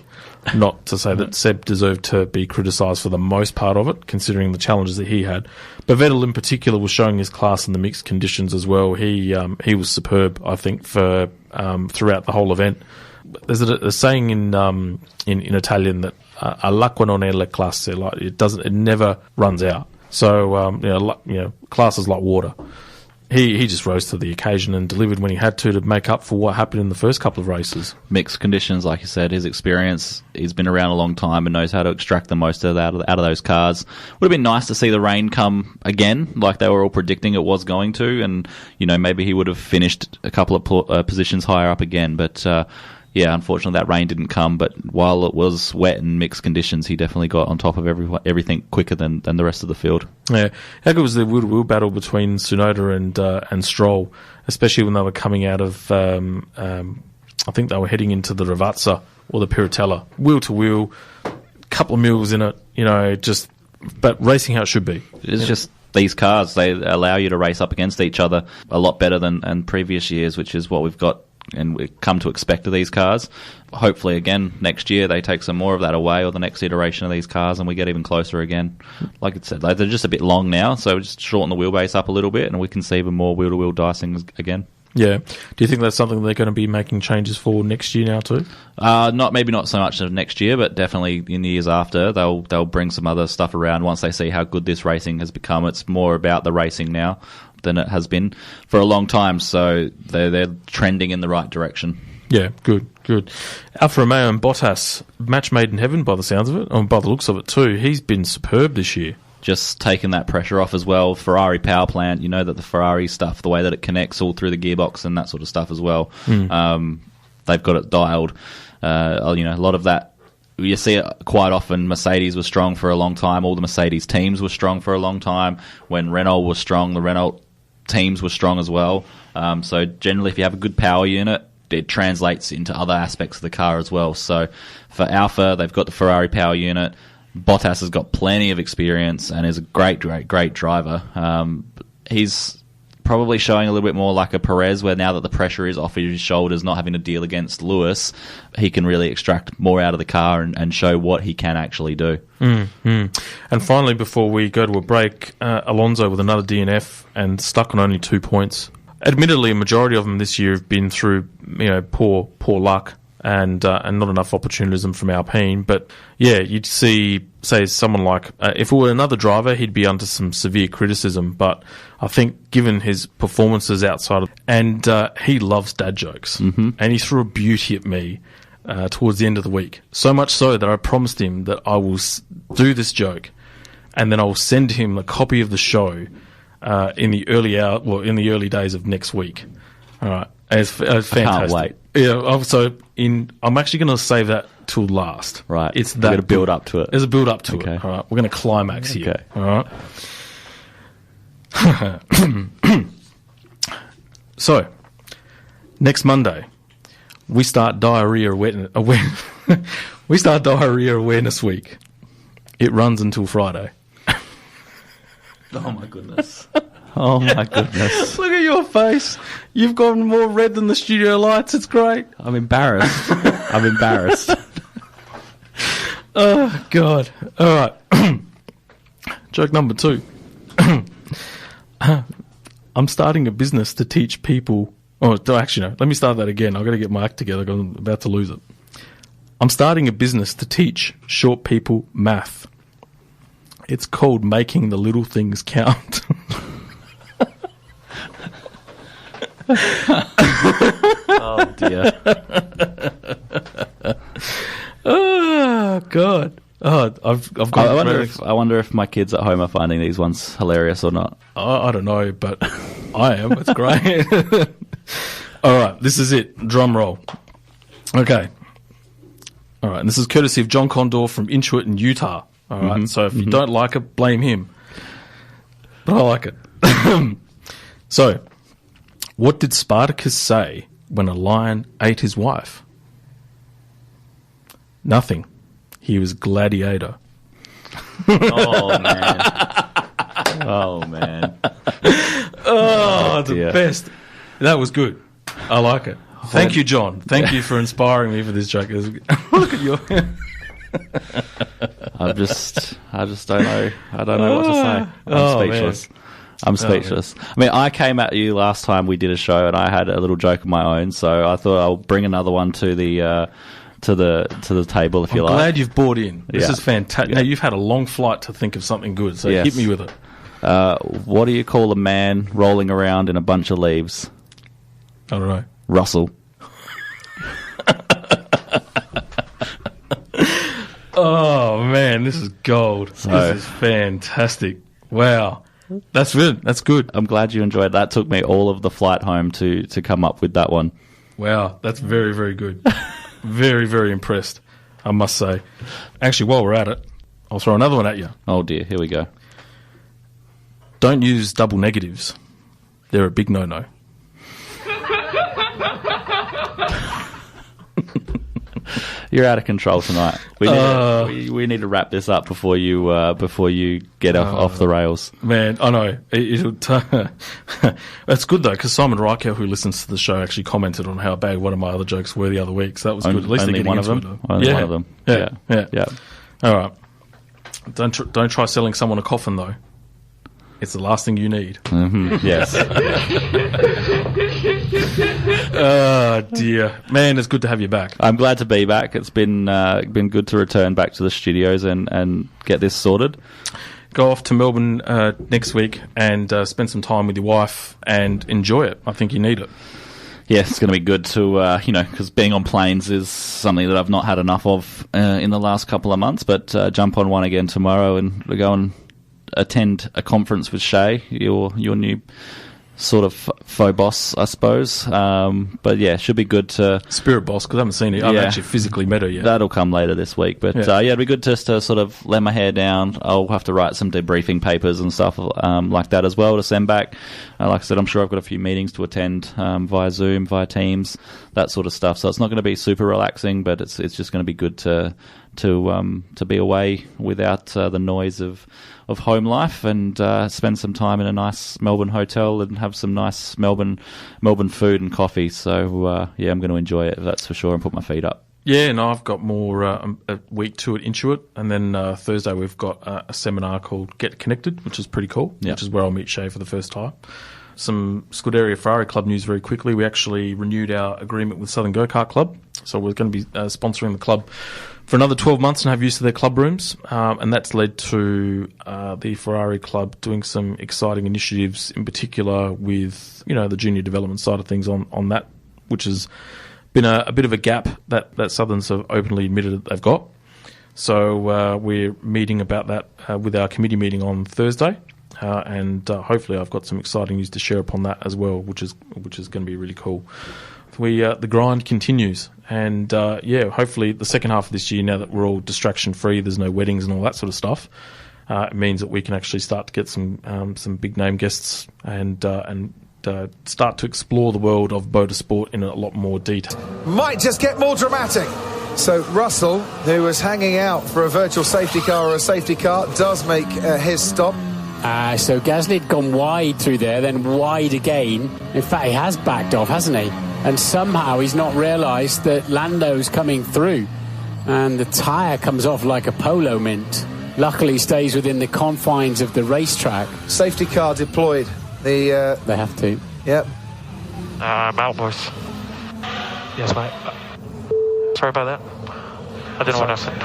Not to say that Seb deserved to be criticised for the most part of it, considering the challenges that he had. But Vettel in particular was showing his class in the mixed conditions as well. He was superb, I think, for throughout the whole event. There's a saying in Italian that all'acqua non è la classe, like it never runs out. So class is like water. He just rose to the occasion and delivered when he had to make up for what happened in the first couple of races. Mixed conditions, like you said, his experience, he's been around a long time and knows how to extract the most out of those cars. Would have been nice to see the rain come again, like they were all predicting it was going to, and maybe he would have finished a couple of positions higher up again, but yeah, unfortunately that rain didn't come, but while it was wet and mixed conditions, he definitely got on top of everything quicker than the rest of the field. Yeah, how good was the wheel-to-wheel battle between Tsunoda and Stroll, especially when they were coming out of, I think they were heading into the Ravazza or the Piratella. Wheel-to-wheel, couple of mules in it, but racing how it should be. It's just these cars, they allow you to race up against each other a lot better than previous years, which is what we've got and we come to expect of these cars. Hopefully, again, next year they take some more of that away, or the next iteration of these cars, and we get even closer again. Like I said, they're just a bit long now, so just shorten the wheelbase up a little bit, and we can see even more wheel-to-wheel dicing again. Yeah. Do you think that's something they're going to be making changes for next year now too? Maybe not so much next year, but definitely in the years after, they'll bring some other stuff around once they see how good this racing has become. It's more about the racing now than it has been for a long time, so they're trending in the right direction. Yeah, good. Alfa Romeo and Bottas, match made in heaven by the sounds of it, and by the looks of it too. He's been superb this year. Just taking that pressure off as well. Ferrari power plant, that the Ferrari stuff, the way that it connects all through the gearbox and that sort of stuff as well. They've got it dialed. A lot of that you see it quite often. Mercedes was strong for a long time. All the Mercedes teams were strong for a long time. When Renault was strong, the Renault teams were strong as well. So generally, if you have a good power unit, it translates into other aspects of the car as well. So for Alfa, they've got the Ferrari power unit. Bottas has got plenty of experience and is a great driver. He's probably showing a little bit more like a Perez, where now that the pressure is off his shoulders, not having to deal against Lewis, he can really extract more out of the car and show what he can actually do. And finally, before we go to a break, Alonso with another DNF and stuck on only 2 points. Admittedly, a majority of them this year have been through poor luck and not enough opportunism from Alpine. But yeah, you'd see, say, someone like, if it were another driver, he'd be under some severe criticism. But I think given his performances outside of, and he loves dad jokes, and he threw a beauty at me towards the end of the week. So much so that I promised him that I will do this joke, and then I will send him a copy of the show in the early days of next week. All right, it's fantastic. I can't wait. Yeah, I'm actually going to save that till last. Right, it's that going to build up to it. There's a build up to okay. it. All right, we're going to climax here. Okay. All right. So, next Monday, we start Diarrhea We start Diarrhea Awareness Week. It runs until Friday. Oh my goodness. Oh my goodness. Look at your face. You've gone more red than the studio lights. It's great. I'm embarrassed. I'm embarrassed. Oh, God. All right. Joke number 2. I'm starting a business to teach people... Oh, actually, no. Let me start that again. I've got to get my act together because I'm about to lose it. I'm starting a business to teach short people math. It's called Making the Little Things Count. Oh, dear. Oh, God. Oh, I've got. I wonder if my kids at home are finding these ones hilarious or not. I don't know, but I am. It's great. All right, this is it. Drum roll. Okay. All right, and this is courtesy of John Condor from Intuit in Utah. All right, so if you don't like it, blame him. But I like it. So, what did Spartacus say when a lion ate his wife? Nothing. He was gladiator. Oh, man. Oh, man. Oh, the best. That was good. I like it. Thank you, John. Thank you for inspiring me for this joke. Look at you. I just don't know. I don't know what to say. I'm speechless. Man. I'm speechless. I mean, I came at you last time we did a show, and I had a little joke of my own. So I thought I'll bring another one to the table if you like. I'm glad you've bought in. This is fantastic. Yeah. Now you've had a long flight to think of something good. So hit me with it. What do you call a man rolling around in a bunch of leaves? I don't know. Russell. Oh, man, this is gold. This is fantastic. Wow. That's good. That's good. I'm glad you enjoyed that. It took me all of the flight home to come up with that one. Wow, that's very, very good. Very, very impressed, I must say. Actually, while we're at it, I'll throw another one at you. Oh, dear. Here we go. Don't use double negatives. They're a big no-no. You're out of control tonight. We need to wrap this up before you get off the rails. Man, I know. It's good, though, because Simon Reichel, who listens to the show, actually commented on how bad one of my other jokes were the other week, so that was good. At least only they're getting one of them? into it. Only one of them. Yeah. All right. Don't try selling someone a coffin, though. It's the last thing you need. Mm-hmm. Yes. Oh, dear. Man, it's good to have you back. I'm glad to be back. It's been good to return back to the studios and get this sorted. Go off to Melbourne next week and spend some time with your wife and enjoy it. I think you need it. Yeah, it's going to be good to, because being on planes is something that I've not had enough of in the last couple of months, but jump on one again tomorrow and we're going attend a conference with Shay, your new sort of faux boss, I suppose. But yeah, should be good to... Spirit boss, because I haven't seen it. I haven't actually physically met her yet. That'll come later this week. But it'd be good just to sort of let my hair down. I'll have to write some debriefing papers and stuff like that as well to send back. Like I said, I'm sure I've got a few meetings to attend via Zoom, via Teams, that sort of stuff. So it's not going to be super relaxing, but it's just going to be good to be away without the noise of home life and spend some time in a nice Melbourne hotel and have some nice Melbourne food and coffee. So I'm going to enjoy it, that's for sure, and put my feet up. Yeah, no, I've got more a week to it, Intuit, and then Thursday we've got a seminar called Get Connected, which is pretty cool, which is where I'll meet Shay for the first time. Some Scuderia Ferrari Club news very quickly. We actually renewed our agreement with Southern Go-Kart Club, so we're going to be sponsoring the club for another 12 months and have use of their club rooms, and that's led to the Ferrari Club doing some exciting initiatives, in particular with the junior development side of things on that, which has been a bit of a gap that Southerns have openly admitted that they've got. So we're meeting about that with our committee meeting on Thursday. And hopefully I've got some exciting news to share upon that as well, which is going to be really cool. The grind continues, and hopefully the second half of this year, now that we're all distraction free, there's no weddings and all that sort of stuff, it means that we can actually start to get some big name guests and start to explore the world of motorsport in a lot more detail. Might just get more dramatic. So Russell, who was hanging out for a virtual safety car or a safety car, does make his stop. So Gasly had gone wide through there, then wide again. In fact, he has backed off, hasn't he? And somehow he's not realised that Lando's coming through. And the tyre comes off like a polo mint. Luckily, stays within the confines of the racetrack. Safety car deployed. They have to. Yep. I'm out, boys. Yes, mate. Sorry about that. I didn't want to send.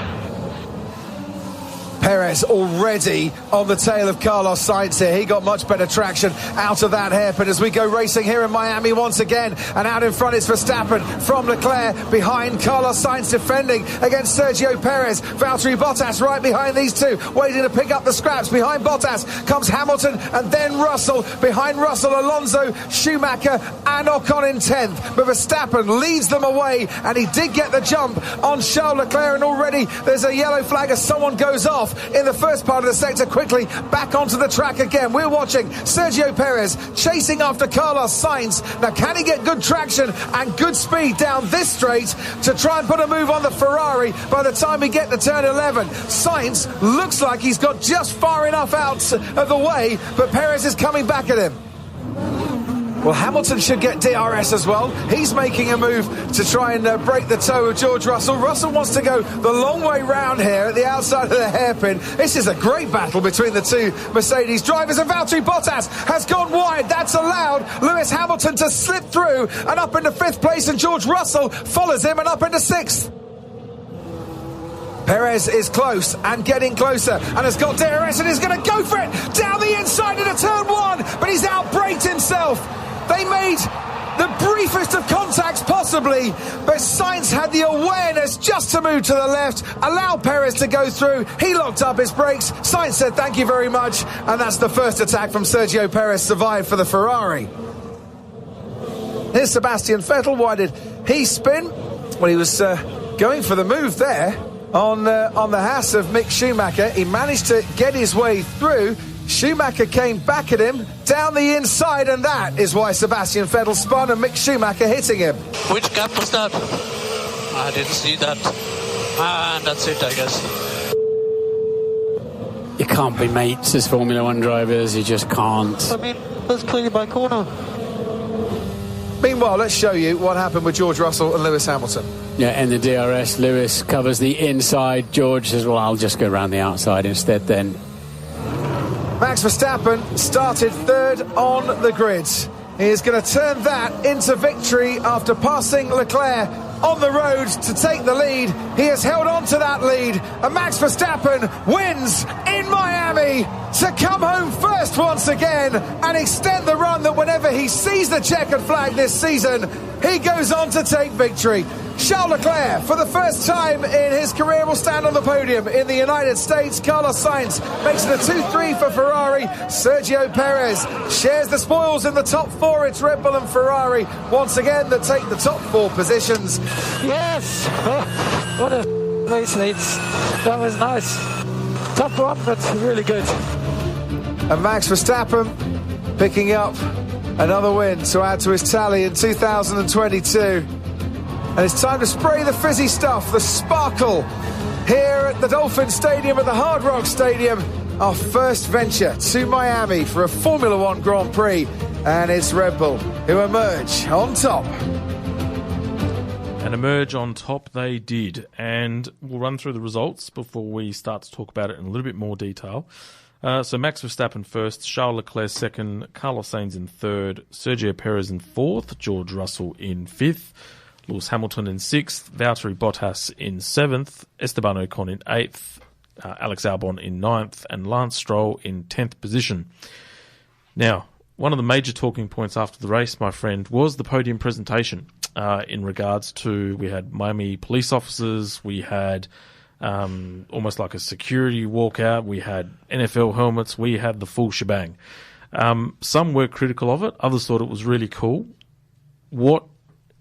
Perez already on the tail of Carlos Sainz here. He got much better traction out of that hairpin as we go racing here in Miami once again. And out in front is Verstappen from Leclerc, behind Carlos Sainz defending against Sergio Perez. Valtteri Bottas right behind these two, waiting to pick up the scraps. Behind Bottas comes Hamilton and then Russell. Behind Russell, Alonso, Schumacher and Ocon in 10th. But Verstappen leads them away, and he did get the jump on Charles Leclerc, and already there's a yellow flag as someone goes off in the first part of the sector. Quickly back onto the track again. We're watching Sergio Perez chasing after Carlos Sainz. Now, can he get good traction and good speed down this straight to try and put a move on the Ferrari by the time we get to turn 11? Sainz looks like he's got just far enough out of the way, but Perez is coming back at him. Well, Hamilton should get DRS as well. He's making a move to try and break the toe of George Russell. Russell wants to go the long way round here at the outside of the hairpin. This is a great battle between the two Mercedes drivers, and Valtteri Bottas has gone wide. That's allowed Lewis Hamilton to slip through and up into 5th place, and George Russell follows him and up into 6th. Perez is close and getting closer and has got DRS and is going to go for it down the inside into turn 1, but he's outbraked himself. They made the briefest of contacts possibly, but Sainz had the awareness just to move to the left, allow Perez to go through. He locked up his brakes. Sainz said thank you very much, and that's the first attack from Sergio Perez survived for the Ferrari. Here's Sebastian Vettel. Why did he spin? Well, he was going for the move there on the Haas of Mick Schumacher. He managed to get his way through. Schumacher came back at him down the inside, and that is why Sebastian Vettel spun and Mick Schumacher hitting him. Which gap was that? I didn't see that. And that's it, I guess. You can't be mates as Formula 1 drivers, you just can't. I mean, that's clearly by corner. Meanwhile, let's show you what happened with George Russell and Lewis Hamilton. Yeah, in the DRS, Lewis covers the inside. George says, well, I'll just go around the outside instead then. Max Verstappen started 3rd on the grid. He is going to turn that into victory after passing Leclerc on the road to take the lead. He has held on to that lead, and Max Verstappen wins in Miami to come home first once again and extend the run that whenever he sees the checkered flag this season, he goes on to take victory. Charles Leclerc, for the first time in his career, will stand on the podium in the United States. Carlos Sainz makes it a 2-3 for Ferrari. Sergio Perez shares the spoils in the top 4. It's Red Bull and Ferrari once again that take the top 4 positions. Yes! Oh, what a race, Leeds. That was nice. Tough one, but really good. And Max Verstappen picking up another win to add to his tally in 2022. And it's time to spray the fizzy stuff, the sparkle, here at the Dolphin Stadium, at the Hard Rock Stadium. Our first venture to Miami for a Formula One Grand Prix. And it's Red Bull who emerge on top. And emerge on top they did. And we'll run through the results before we start to talk about it in a little bit more detail. So Max Verstappen first, Charles Leclerc second, Carlos Sainz in third, Sergio Perez in fourth, George Russell in fifth, Lewis Hamilton in sixth, Valtteri Bottas in seventh, Esteban Ocon in eighth, Alex Albon in ninth, and Lance Stroll in 10th position. Now, one of the major talking points after the race, my friend, was the podium presentation in regards to, we had Miami police officers, we had almost like a security walkout, we had NFL helmets, we had the full shebang. Some were critical of it, others thought it was really cool. What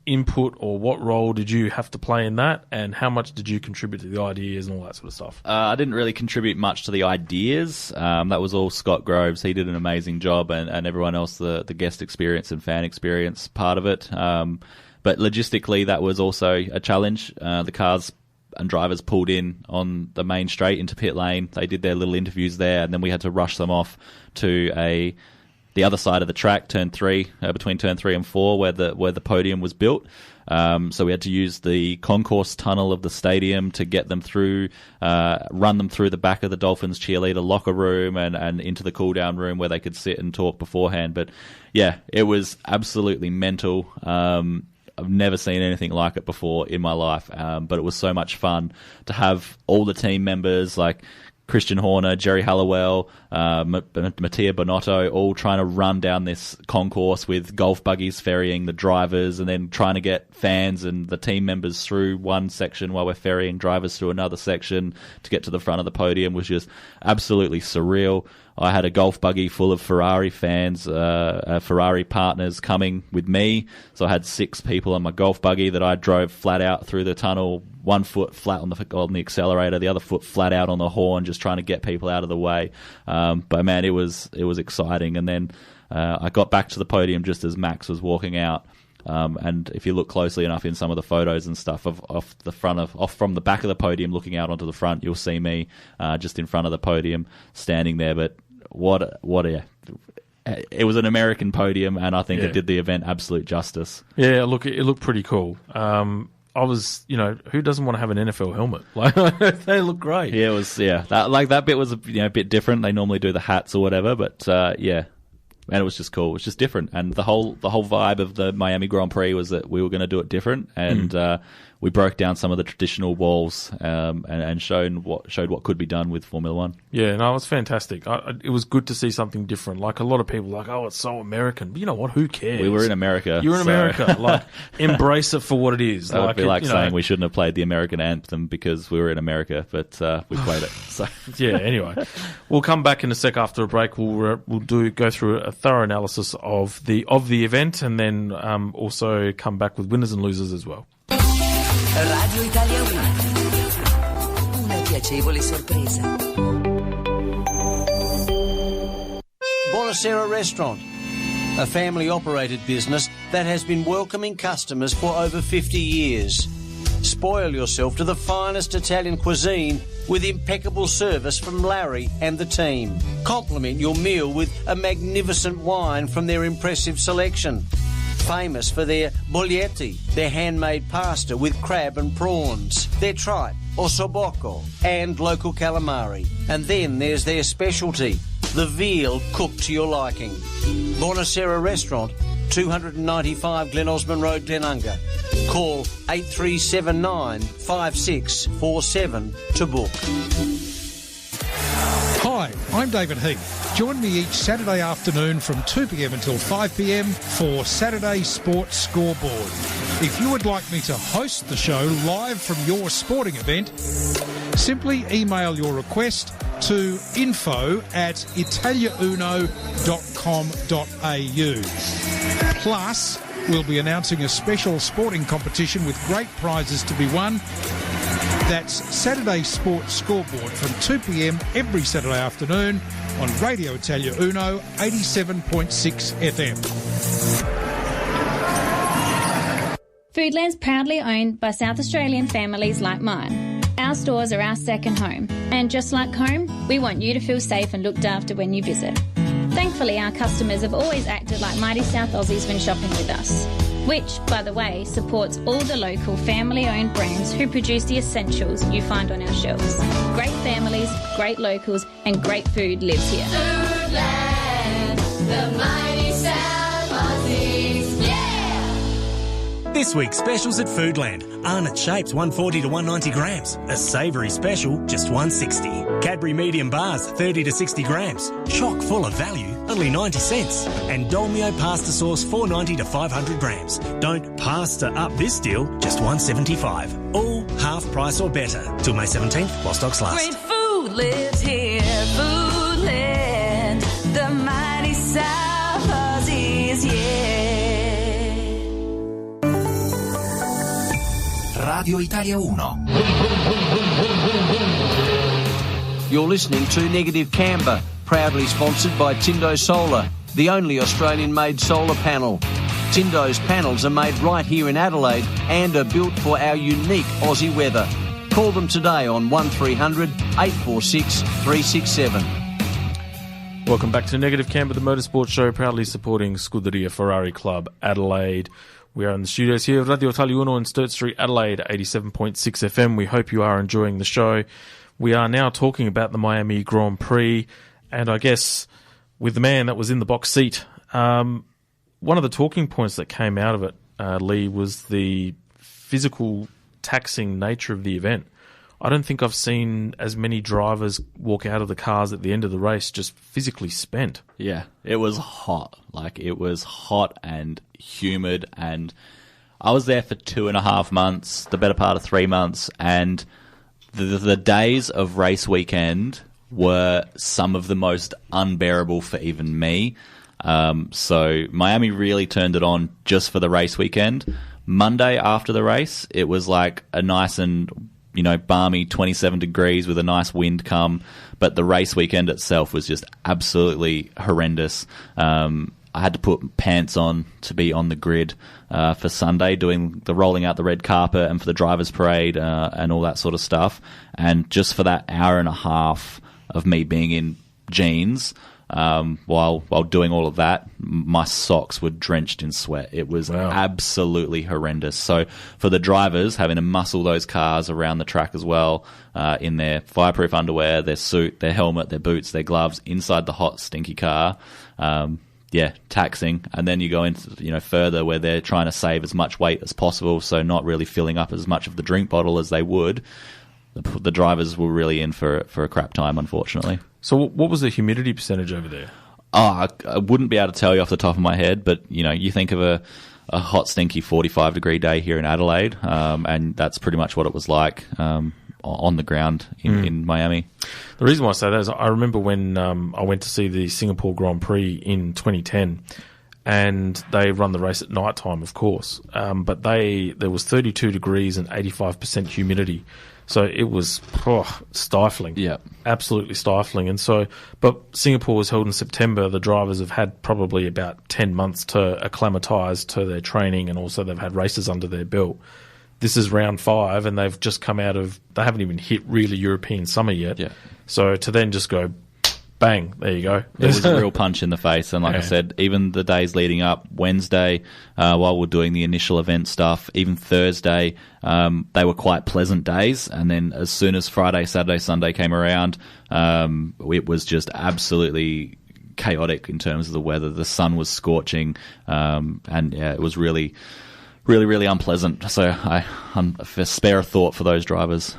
input or what role did you have to play in that, and how much did you contribute to the ideas and all that sort of stuff? I didn't really contribute much to the ideas. That was all Scott Groves. He did an amazing job, and everyone else, the guest experience and fan experience part of it. But logistically, that was also a challenge. The cars and drivers pulled in on the main straight into pit lane. They did their little interviews there, and then we had to rush them off to the other side of the track, turn 3, between turn 3 and 4, where the podium was built. So we had to use the concourse tunnel of the stadium to get them through, run them through the back of the Dolphins cheerleader locker room and into the cool down room where they could sit and talk beforehand. But yeah, it was absolutely mental. I've never seen anything like it before in my life, but it was so much fun to have all the team members like Christian Horner, Jerry Halliwell, Mattia Bonotto, all trying to run down this concourse with golf buggies ferrying the drivers, and then trying to get fans and the team members through one section while we're ferrying drivers through another section to get to the front of the podium was just absolutely surreal. I had a golf buggy full of Ferrari fans, Ferrari partners coming with me. So I had 6 people on my golf buggy that I drove flat out through the tunnel, one foot flat on the accelerator, the other foot flat out on the horn, just trying to get people out of the way. But man, it was exciting. And then I got back to the podium just as Max was walking out. And if you look closely enough in some of the photos and stuff off from the back of the podium looking out onto the front, you'll see me just in front of the podium standing there. But it was an American podium, and I think it did the event absolute justice. Yeah, look, it looked pretty cool. I was, who doesn't want to have an NFL helmet? Like, they look great. Yeah, it was. That bit was a bit different. They normally do the hats or whatever, but and it was just cool. It was just different, and the whole vibe of the Miami Grand Prix was that we were going to do it different, and we broke down some of the traditional walls and showed what could be done with Formula One. Yeah, no, it was fantastic. It was good to see something different. Like, a lot of people are like, oh, it's so American. But you know what? Who cares? We were in America. You're in America. Like, embrace it for what it is. It would be like saying we shouldn't have played the American anthem because we were in America, but we played it. So yeah. Anyway, we'll come back in a sec after a break. We'll go through a thorough analysis of the event, and then also come back with winners and losers as well. Radio Italia 1. Una piacevole sorpresa. Bonacera Restaurant, a family-operated business that has been welcoming customers for over 50 years. Spoil yourself to the finest Italian cuisine with impeccable service from Larry and the team. Complement your meal with a magnificent wine from their impressive selection. Famous for their boglietti, their handmade pasta with crab and prawns, their tripe, ossobuco, and local calamari. And then there's their specialty, the veal cooked to your liking. Bonacera Restaurant, 295 Glen Osmond Road, Glenunga. Call 8379 5647 to book. Hi, I'm David Heath. Join me each Saturday afternoon from 2 p.m. until 5 p.m. for Saturday Sports Scoreboard. If you would like me to host the show live from your sporting event, simply email your request to info@italiauno.com.au. Plus, we'll be announcing a special sporting competition with great prizes to be won. That's Saturday Sports Scoreboard from 2 p.m. every Saturday afternoon on Radio Italia Uno 87.6 FM. Foodland's proudly owned by South Australian families like mine. Our stores are our second home, and just like home, we want you to feel safe and looked after when you visit. Thankfully, our customers have always acted like mighty South Aussies when shopping with us, which, by the way, supports all the local family-owned brands who produce the essentials you find on our shelves. Great families, great locals, and great food lives here. Foodland, the mighty South Aussies, yeah! This week's specials at Foodland. Arnott Shapes 140 to 190 grams. A savoury special, just 160. Cadbury medium bars 30 to 60 grams. Chock full of value, only 90 cents. And Dolmio pasta sauce 490 to 500 grams. Don't pasta up this deal, just 175. All half price or better. Till May 17th, while stocks last. Great food lives here. Foodland, the mighty South Aussies, yeah. Radio Italia 1. You're listening to Negative Camber, proudly sponsored by Tindo Solar, the only Australian-made solar panel. Tindo's panels are made right here in Adelaide and are built for our unique Aussie weather. Call them today on 1300 846 367. Welcome back to Negative Camber, the motorsport show, proudly supporting Scuderia Ferrari Club Adelaide. We are in the studios here at Radio Italia Uno in Sturt Street, Adelaide, 87.6 FM. We hope you are enjoying the show. We are now talking about the Miami Grand Prix, and I guess with the man that was in the box seat, one of the talking points that came out of it, Leigh, was the physical taxing nature of the event. I don't think I've seen as many drivers walk out of the cars at the end of the race just physically spent. Yeah, it was hot. Like, it was hot and humid, and I was there for 2.5 months, the better part of 3 months, and the days of race weekend were some of the most unbearable for even me. So Miami really turned it on just for the race weekend. Monday after the race, it was like a nice and balmy 27 degrees with a nice wind come, but the race weekend itself was just absolutely horrendous. I had to put pants on to be on the grid for Sunday, doing the rolling out the red carpet and for the drivers' parade and all that sort of stuff. And just for that hour and a half of me being in jeans while doing all of that, my socks were drenched in sweat. It was absolutely horrendous. So for the drivers, having to muscle those cars around the track as well, in their fireproof underwear, their suit, their helmet, their boots, their gloves, inside the hot, stinky car, taxing. And then you go into further where they're trying to save as much weight as possible, so not really filling up as much of the drink bottle as they would. The drivers were really in for a crap time, unfortunately. So what was the humidity percentage over there? I wouldn't be able to tell you off the top of my head, but you think of a hot, stinky 45-degree day here in Adelaide, and that's pretty much what it was like on the ground in Miami. The reason why I say that is I remember when I went to see the Singapore Grand Prix in 2010, and they run the race at night time, of course, but there was 32 degrees and 85% humidity. So it was stifling. Yeah. Absolutely stifling. And so, but Singapore was held in September. The drivers have had probably about 10 months to acclimatise to their training, and also they've had races under their belt. This is round 5, and they've just come out of, they haven't even hit really European summer yet. Yeah. So to then just go, bang, there you go. It was a real punch in the face. And like I said, even the days leading up, Wednesday, while we're doing the initial event stuff, even Thursday, they were quite pleasant days. And then as soon as Friday, Saturday, Sunday came around, it was just absolutely chaotic in terms of the weather. The sun was scorching, and it was really, really, really unpleasant. So I spare a thought for those drivers.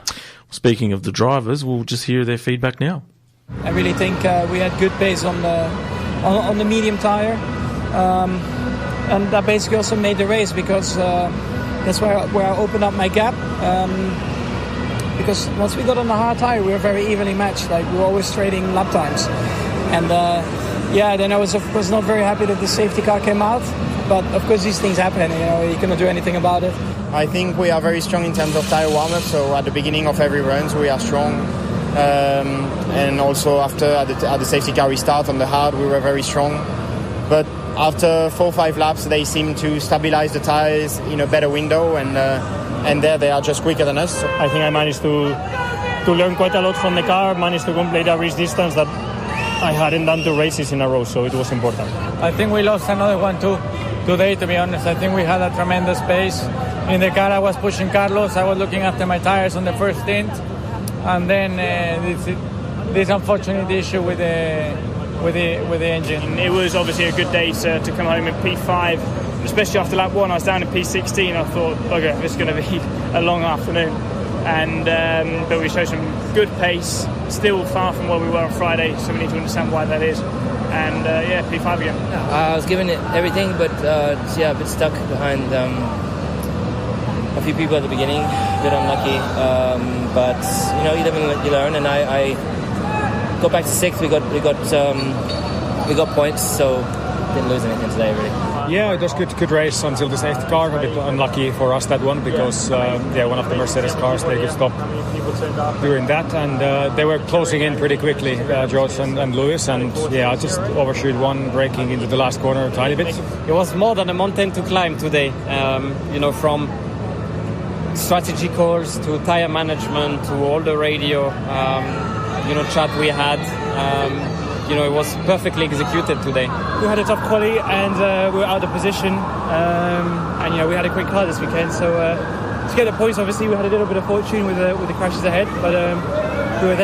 Speaking of the drivers, we'll just hear their feedback now. I really think we had good pace on the medium tire, and that basically also made the race because that's where I opened up my gap. Because once we got on the hard tire, we were very evenly matched. Like we were always trading lap times, and then I was of course not very happy that the safety car came out. But of course these things happen. You cannot do anything about it. I think we are very strong in terms of tire warm-up. So at the beginning of every run, we are strong, and also after at the safety car restart on the hard, we were very strong. But after 4 or 5 laps, they seem to stabilize the tires in a better window, and there they are just quicker than us. I think I managed to learn quite a lot from the car, managed to complete a race distance that I hadn't done 2 races in a row, so it was important. I think we lost another one too today, to be honest. I think we had a tremendous pace. In the car I was pushing Carlos, I was looking after my tires on the first stint, and then this unfortunate issue with the engine. It was obviously a good day to come home in P5, especially after lap 1. I was down in P16. I thought, okay, this is going to be a long afternoon, and but we showed some good pace, still far from where we were on Friday, so we need to understand why that is. And P5 again. I was giving it everything, but a bit stuck behind a few people at the beginning, a bit unlucky, but you live and you learn, and I got back to 6th. We got points, so didn't lose anything today really. Yeah, it was good race until the safety car. A bit unlucky for us that one because one of the Mercedes cars, they could stop during that, and they were closing in pretty quickly, George and Lewis, and I just overshoot one, braking into the last corner a tiny bit. It was more than a mountain to climb today, from strategy calls to tire management to all the radio chat we had. It was perfectly executed today. We had a tough quali and we were out of position, and we had a quick car this weekend, so to get the points, obviously we had a little bit of fortune with the crashes ahead, but we were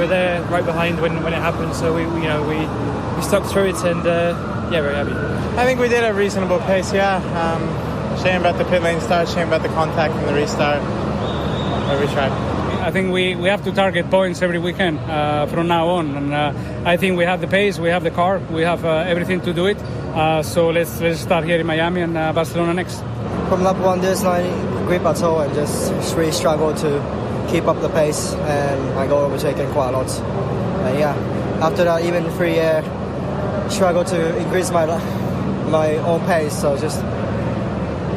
there right behind when it happened, so we stuck through it, and very happy. I think we did a reasonable pace. Shame about the pit lane start, shame about the contact from the restart, but we tried. I think we have to target points every weekend from now on, and I think we have the pace, we have the car, we have everything to do it. So let's start here in Miami and Barcelona next. From lap 1, there's no grip at all, and just really struggle to keep up the pace, and I got overtaken quite a lot. After that, even free air, struggle to increase my own pace, so just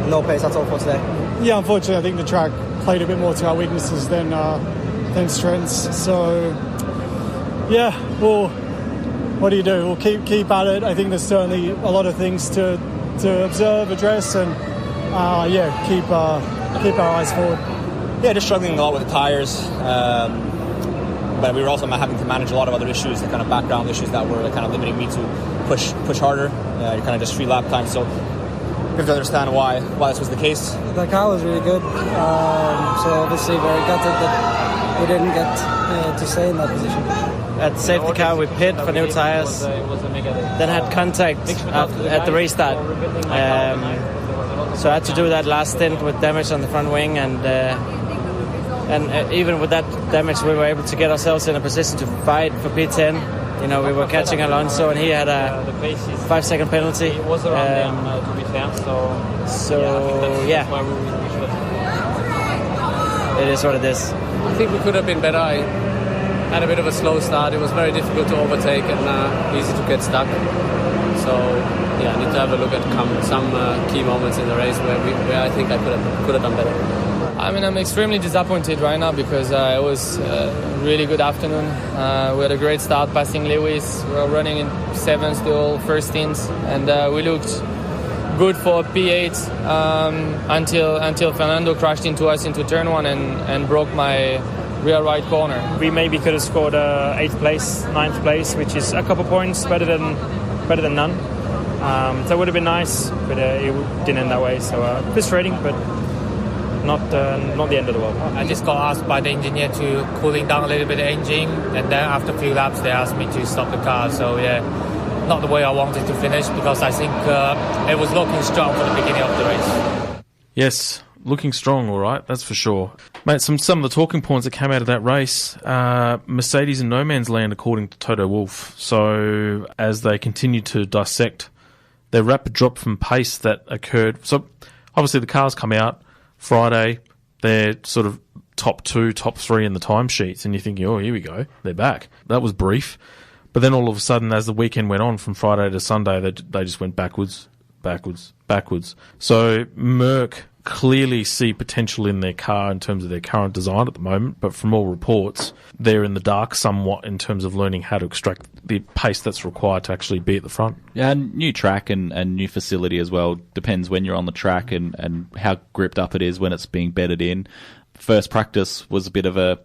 no pace at all for today. Yeah, unfortunately, I think the track played a bit more to our weaknesses than strengths. So, well, what do? We'll keep at it. I think there's certainly a lot of things to observe, address, and keep our eyes forward. Yeah, just struggling a lot with the tires, but we were also having to manage a lot of other issues, the kind of background issues that were kind of limiting me to push harder. You're kind of just 3 lap time, so you have to understand why this was the case. The car was really good, so obviously very gutted that we didn't get to stay in that position. At safety car, we pit for new tires, then had contact at the restart. So I had to do that last stint with damage on the front wing, and even with that damage, we were able to get ourselves in a position to fight for P10. We were catching Alonso, and he had a 5-second penalty. It was around them, to be fair. It is what it is. I think we could have been better. I had a bit of a slow start. It was very difficult to overtake and easy to get stuck. So I need to have a look at some key moments in the race where I think I could have done better. I mean, I'm extremely disappointed right now because it was a really good afternoon. We had a great start passing Lewis. We were running in 7th the whole first stints, and we looked good for P8 until Fernando crashed into us into turn 1 and broke my rear right corner. We maybe could have scored 8th place, 9th place, which is a couple points better than none. So it would have been nice, but it didn't end that way. So frustrating, but not the end of the world. I just got asked by the engineer to cooling down a little bit the engine, and then after a few laps they asked me to stop the car. So not the way I wanted to finish, because I think it was looking strong for the beginning of the race. Yes, looking strong, all right, that's for sure. Mate, some of the talking points that came out of that race, Mercedes in no man's land according to Toto Wolff. So as they continue to dissect their rapid drop from pace that occurred. So obviously the cars come out Friday, they're sort of top 2, top 3 in the timesheets, and you're thinking, oh, here we go, they're back. That was brief. But then all of a sudden, as the weekend went on from Friday to Sunday, they just went backwards. So Merc clearly see potential in their car in terms of their current design at the moment, but from all reports, they're in the dark somewhat in terms of learning how to extract the pace that's required to actually be at the front. Yeah, and new track and new facility as well. Depends when you're on the track and how gripped up it is when it's being bedded in. First practice was a bit of a...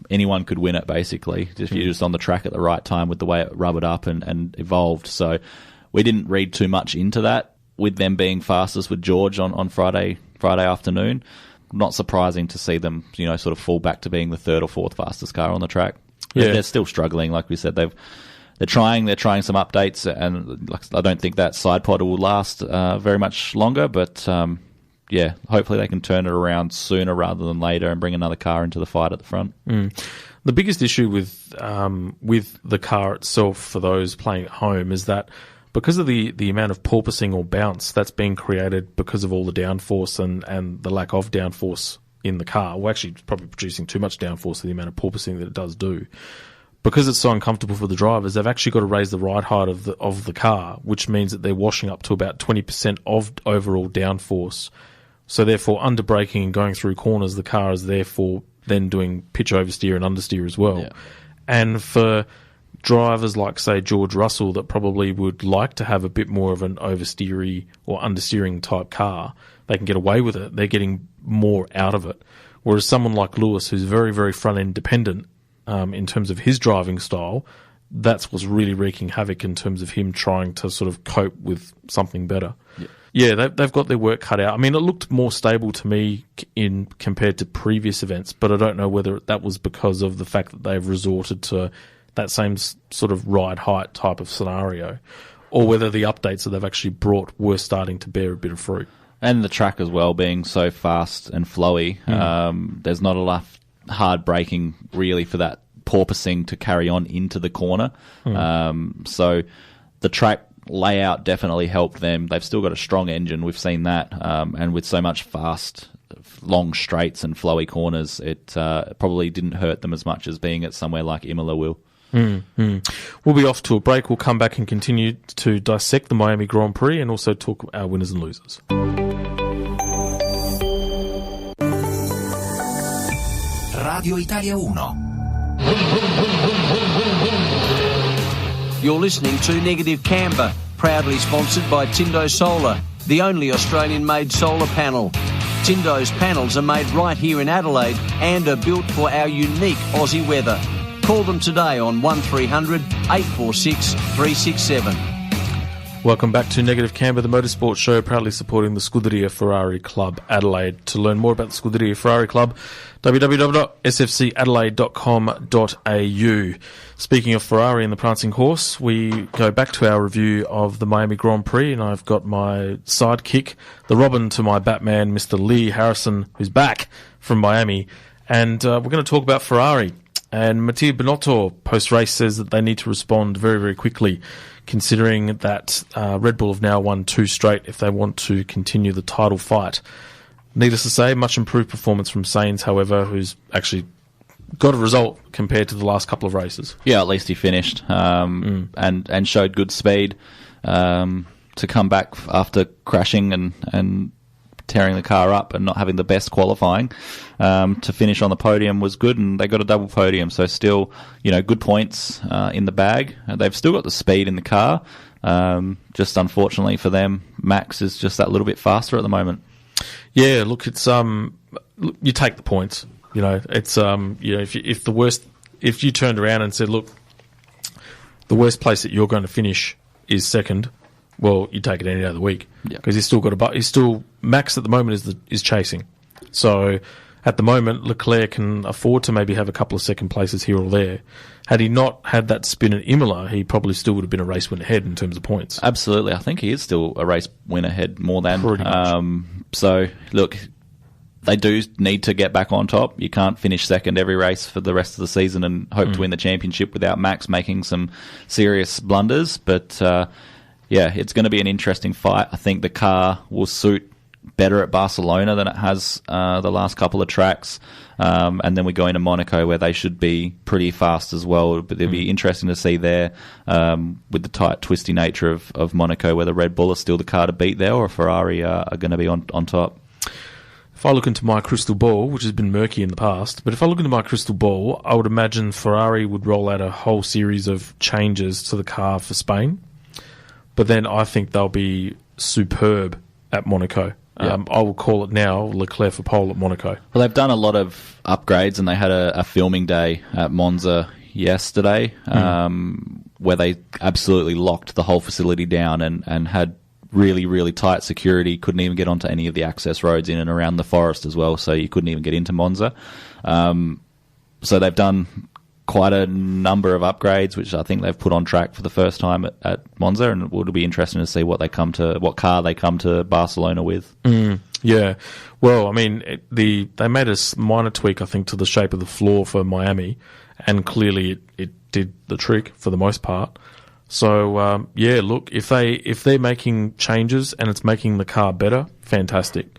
anyone could win it, basically, if you're just on the track at the right time with the way it rubbered up and evolved. So we didn't read too much into that, with them being fastest with George on Friday afternoon. Not surprising to see them, sort of fall back to being the third or fourth fastest car on the track. Yeah. They're still struggling, like we said. They're trying some updates, and I don't think that side pod will last very much longer, but yeah, hopefully they can turn it around sooner rather than later and bring another car into the fight at the front. The biggest issue with the car itself for those playing at home is that because of the amount of porpoising or bounce that's being created because of all the downforce and the lack of downforce in the car, we're actually probably producing too much downforce for the amount of porpoising that it does do. Because it's so uncomfortable for the drivers, they've actually got to raise the ride height of the car, which means that they're washing up to about 20% of overall downforce. So therefore, under braking and going through corners, the car is therefore then doing pitch oversteer and understeer as well. Yeah. And for drivers like, say, George Russell, that probably would like to have a bit more of an oversteery or understeering type car, they can get away with it. They're getting more out of it. Whereas someone like Lewis, who's very, very front-end dependent in terms of his driving style, that's what's really wreaking havoc in terms of him trying to sort of cope with something better. Yeah, they've got their work cut out. I mean, it looked more stable to me compared to previous events, but I don't know whether that was because of the fact that they've resorted to that same sort of ride height type of scenario, or whether the updates that they've actually brought were starting to bear a bit of fruit. And the track as well being so fast and flowy, there's not enough hard braking really for that porpoising to carry on into the corner. So the track layout definitely helped them. They've still got a strong engine. We've seen that. And with so much fast, long straights and flowy corners, it probably didn't hurt them as much as being at somewhere like Imola will. We'll be off to a break. We'll come back and continue to dissect the Miami Grand Prix and also talk our winners and losers. Radio Italia 1. You're listening to Negative Camber, proudly sponsored by Tindo Solar, the only Australian-made solar panel. Tindo's panels are made right here in Adelaide and are built for our unique Aussie weather. Call them today on 1300 846 367. Welcome back to Negative Camber, the motorsport show, proudly supporting the Scuderia Ferrari Club Adelaide. To learn more about the Scuderia Ferrari Club, www.sfcadelaide.com.au. Speaking of Ferrari and the prancing horse, we go back to our review of the Miami Grand Prix, and I've got my sidekick, the Robin to my Batman, Mr. Leigh Harrison, who's back from Miami, and we're going to talk about Ferrari. And Matteo Binotto, post-race, says that they need to respond very, very quickly, considering that Red Bull have now won 2 straight if they want to continue the title fight. Needless to say, much improved performance from Sainz, however, who's actually got a result compared to the last couple of races. Yeah, at least he finished and showed good speed to come back after crashing and tearing the car up and not having the best qualifying. To finish on the podium was good, and they got a double podium, so still, good points in the bag. They've still got the speed in the car. Just unfortunately for them, Max is just that little bit faster at the moment. Yeah, look, it's you take the points. It's if you turned around and said, look, the worst place that you're going to finish is second, well, you take it any other week because he's still got he's still Max at the moment is chasing. So at the moment, Leclerc can afford to maybe have a couple of second places here or there. Had he not had that spin at Imola, he probably still would have been a race win ahead in terms of points. Absolutely, I think he is still a race win ahead more than. Pretty much. So look, they do need to get back on top. You can't finish second every race for the rest of the season and hope to win the championship without Max making some serious blunders. But it's going to be an interesting fight. I think the car will suit better at Barcelona than it has the last couple of tracks. And then we go into Monaco where they should be pretty fast as well. But it'll be interesting to see there with the tight, twisty nature of Monaco, whether Red Bull are still the car to beat there or Ferrari are going to be on top. If I look into my crystal ball, which has been murky in the past, but if I look into my crystal ball, I would imagine Ferrari would roll out a whole series of changes to the car for Spain. But then I think they'll be superb at Monaco. I will call it now Leclerc for pole at Monaco. Well, they've done a lot of upgrades, and they had a filming day at Monza yesterday where they absolutely locked the whole facility down and had really, really tight security. Couldn't even get onto any of the access roads in and around the forest as well, so you couldn't even get into Monza. So they've done quite a number of upgrades, which I think they've put on track for the first time at Monza, and it'll be interesting to see what car they come to Barcelona with. Yeah, well, I mean, they made a minor tweak, I think, to the shape of the floor for Miami, and clearly it did the trick for the most part. So look, if they're making changes and it's making the car better, fantastic.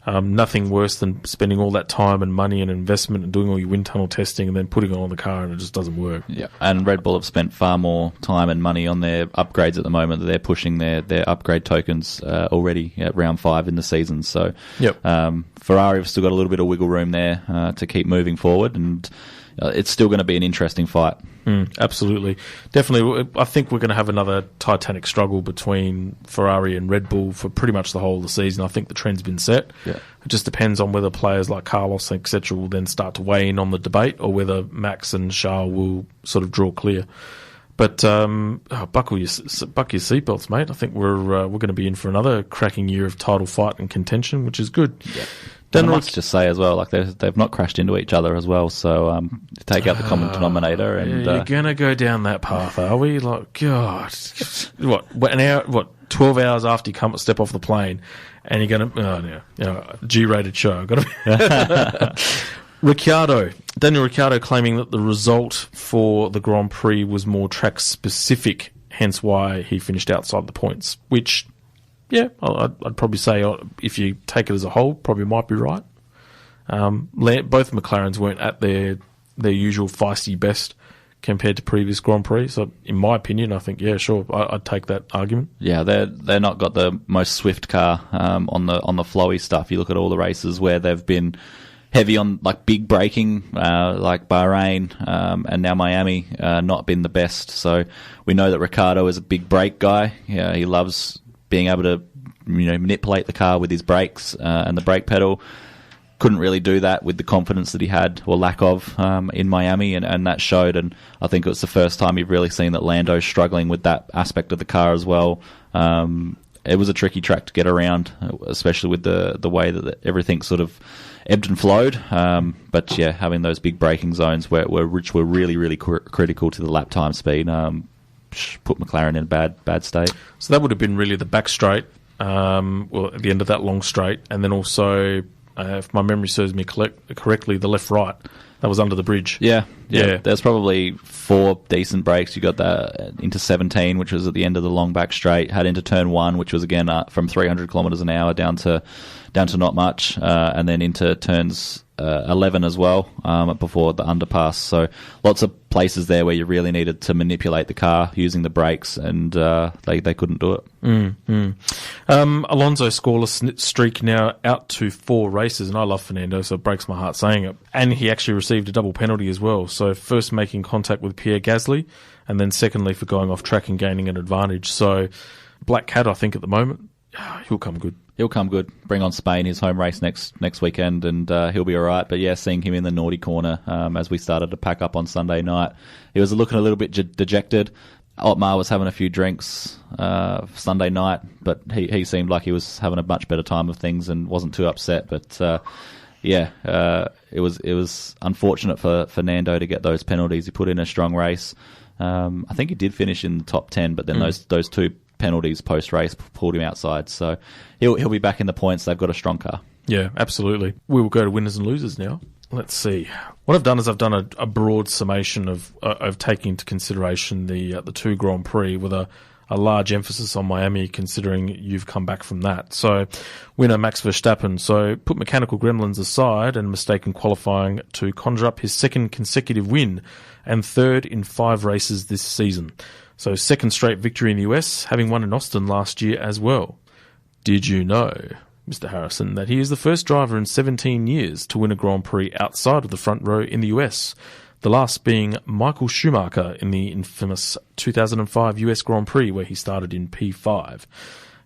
Nothing worse than spending all that time and money and investment and doing all your wind tunnel testing and then putting it on the car and it just doesn't work. Yeah, and Red Bull have spent far more time and money on their upgrades at the moment. They're pushing their upgrade tokens already at round 5 in the season. So Ferrari have still got a little bit of wiggle room there to keep moving forward, and it's still going to be an interesting fight. Absolutely. Definitely. I think we're going to have another titanic struggle between Ferrari and Red Bull for pretty much the whole of the season. I think the trend's been set. Yeah. It just depends on whether players like Carlos, etc., will then start to weigh in on the debate or whether Max and Charles will sort of draw clear. But buckle your seatbelts, mate. I think we're going to be in for another cracking year of title fight and contention, which is good. Yeah. I must just say as well, like they've not crashed into each other as well. So take out the common denominator, and you're gonna go down that path, are we? Like, God, an hour? 12 hours after you step off the plane, and you're gonna G-rated show. Daniel Ricciardo claiming that the result for the Grand Prix was more track specific, hence why he finished outside the points, which. Yeah, I'd probably say if you take it as a whole, probably might be right. Both McLarens weren't at their usual feisty best compared to previous Grand Prix. So, in my opinion, I think sure, I'd take that argument. Yeah, they're not got the most swift car on the flowy stuff. You look at all the races where they've been heavy on like big braking, like Bahrain and now Miami, not been the best. So we know that Ricciardo is a big brake guy. Yeah, he loves being able to manipulate the car with his brakes and the brake pedal. Couldn't really do that with the confidence that he had, or lack of, in Miami, and that showed. And I think it was the first time you've really seen that Lando's struggling with that aspect of the car as well. It was a tricky track to get around, especially with the way that everything sort of ebbed and flowed. But yeah, having those big braking zones which were really, really critical to the lap time speed, put McLaren in a bad state. So that would have been really the back straight, at the end of that long straight, and then also, if my memory serves me correctly, the left-right. That was under the bridge. Yeah. There's probably 4 decent breaks. You got that into 17, which was at the end of the long back straight. Had into turn 1, which was again from 300 kilometres an hour down to not much, and then into turns 11 as well before the underpass. So lots of places there where you really needed to manipulate the car using the brakes, and they couldn't do it. Alonso scoreless streak now out to 4 races, and I love Fernando, so it breaks my heart saying it. And he actually received a double penalty as well. So first making contact with Pierre Gasly, and then secondly for going off track and gaining an advantage. So Black Cat, I think at the moment, he'll come good. He'll come good. Bring on Spain, his home race next weekend, and he'll be all right. But yeah, seeing him in the naughty corner as we started to pack up on Sunday night, he was looking a little bit dejected. Otmar was having a few drinks Sunday night, but he seemed like he was having a much better time of things and wasn't too upset. But it was unfortunate for Fernando to get those penalties. He put in a strong race. I think he did finish in the top 10, but then those 2 penalties post-race pulled him outside. So he'll be back in the points. They've got a strong car. Yeah, absolutely. We will go to winners and losers now. Let's see. What I've done is I've done a broad summation of taking into consideration the two Grand Prix with a large emphasis on Miami, considering you've come back from that. So, winner Max Verstappen. So, put mechanical gremlins aside and mistaken qualifying to conjure up his second consecutive win and third in 5 races this season. So, second straight victory in the US, having won in Austin last year as well. Did you know, Mr. Harrison, that he is the first driver in 17 years to win a Grand Prix outside of the front row in the US? The last being Michael Schumacher in the infamous 2005 US Grand Prix, where he started in P5.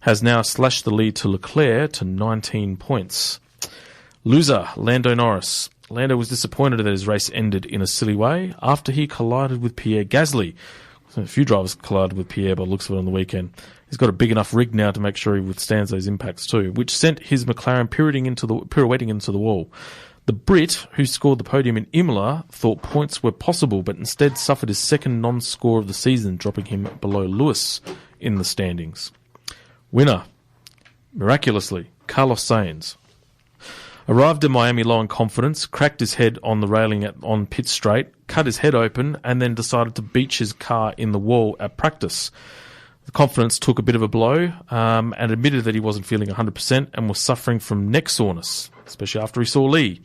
Has now slashed the lead to Leclerc to 19 points. Loser, Lando Norris. Lando was disappointed that his race ended in a silly way after he collided with Pierre Gasly. A few drivers collided with Pierre by the looks of it on the weekend. He's got a big enough rig now to make sure he withstands those impacts too, which sent his McLaren pirouetting into the wall. The Brit, who scored the podium in Imola, thought points were possible, but instead suffered his second non-score of the season, dropping him below Lewis in the standings. Winner, miraculously, Carlos Sainz. Arrived in Miami low on confidence, cracked his head on the railing on pit straight, cut his head open, and then decided to beach his car in the wall at practice. The confidence took a bit of a blow and admitted that he wasn't feeling 100% and was suffering from neck soreness, especially after he saw Leigh.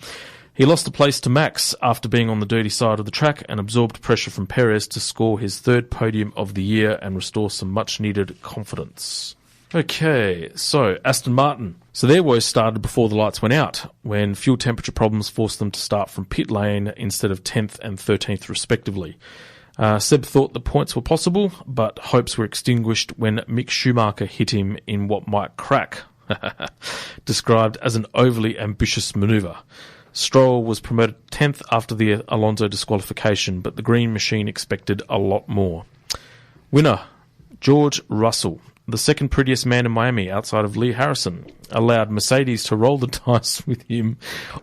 He lost the place to Max after being on the dirty side of the track and absorbed pressure from Perez to score his third podium of the year and restore some much-needed confidence. Okay, so Aston Martin. So their woes started before the lights went out, when fuel temperature problems forced them to start from pit lane instead of 10th and 13th respectively. Seb thought the points were possible, but hopes were extinguished when Mick Schumacher hit him in what might crack, described as an overly ambitious manoeuvre. Stroll was promoted 10th after the Alonso disqualification, but the green machine expected a lot more. Winner, George Russell. The second prettiest man in Miami outside of Leigh Harrison, allowed Mercedes to roll the dice with him